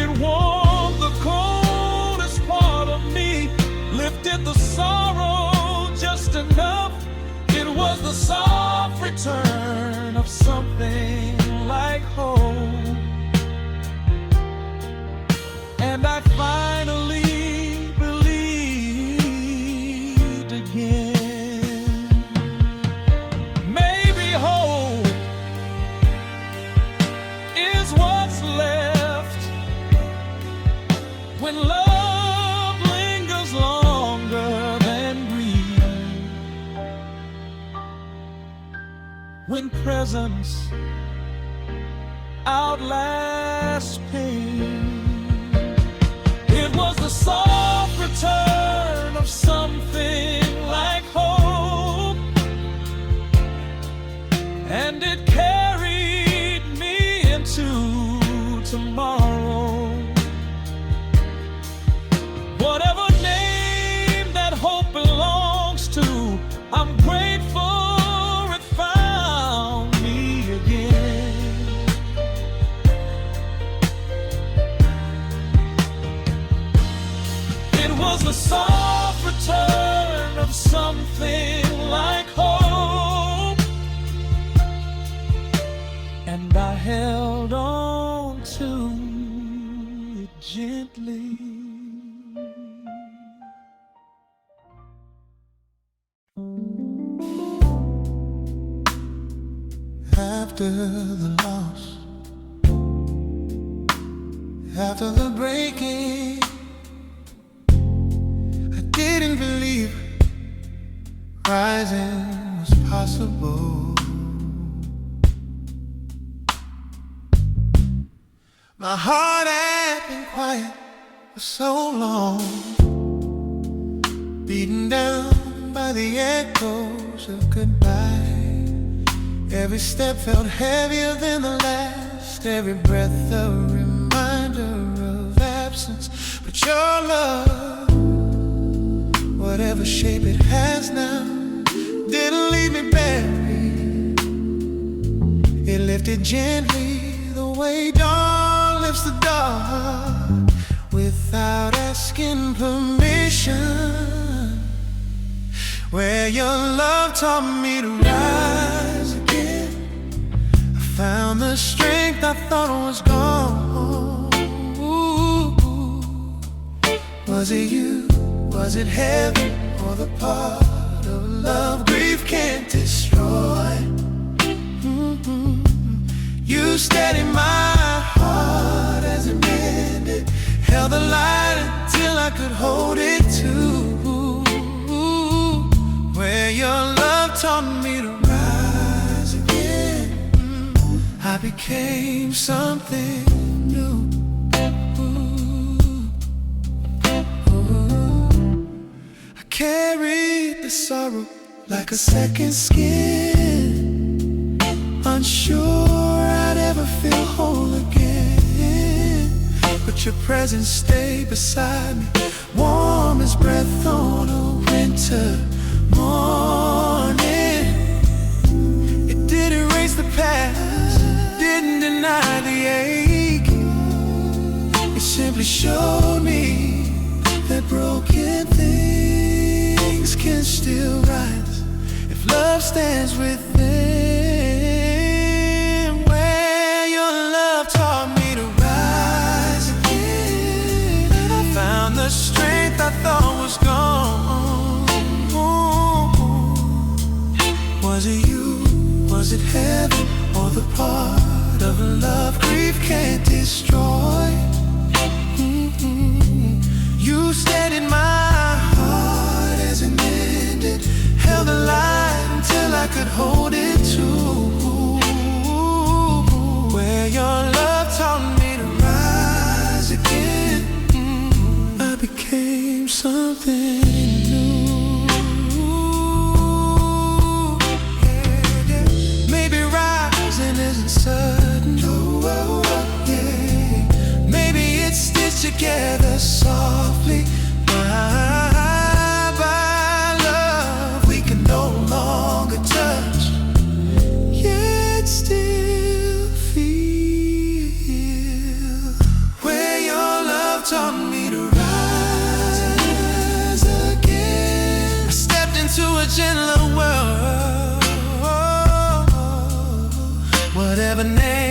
Speaker 2: It warmed the coldest part of me, lifted the sorrow just enough. It was the soft return of something like hope. And I finally believed again. Maybe hope is what's left when love lingers longer than grief, when presence outlasts pain. It was the soft return of something like hope, and it carried me into tomorrow. Whatever name that hope belongs to, I'm grateful it found me again. It was the soft return of something like hope, and I held on to it gently.
Speaker 3: After the loss, after the breaking, I didn't believe rising was possible. My heart had been quiet for so long, beaten down by the echoes of goodbye. Every step felt heavier than the last, every breath a reminder of absence. But your love, whatever shape it has now, didn't leave me buried. It lifted gently the way dawn lifts the dark, without asking permission. Where your love taught me to rise again, I found the strength I thought was gone. Ooh. Was it you? Was it heaven? Or the part of love grief can't destroy? You steadied my heart as it mended, held the light until I could hold it too. Where your love taught me to rise again, I became something new. I carried the sorrow like a second skin, unsure I'd ever feel whole again. But your presence stayed beside me, warm as breath on a winter morning. It did erase the past, didn't deny the ache. It simply showed me that broken things can still rise if love stands within. Where your love taught me to rise again,
Speaker 2: when the strength I thought was gone. Was it you? Was it heaven? Or the part of love grief can't destroy? You stayed in my heart as it ended, held the light until I could hold it too. Where your love taught me to rise again, I became something new. Maybe rising isn't sudden, maybe it's stitched together softly. By love we can no longer touch, yet still feel. Where your love taught me to rise again, I stepped into a gentler world. Whatever name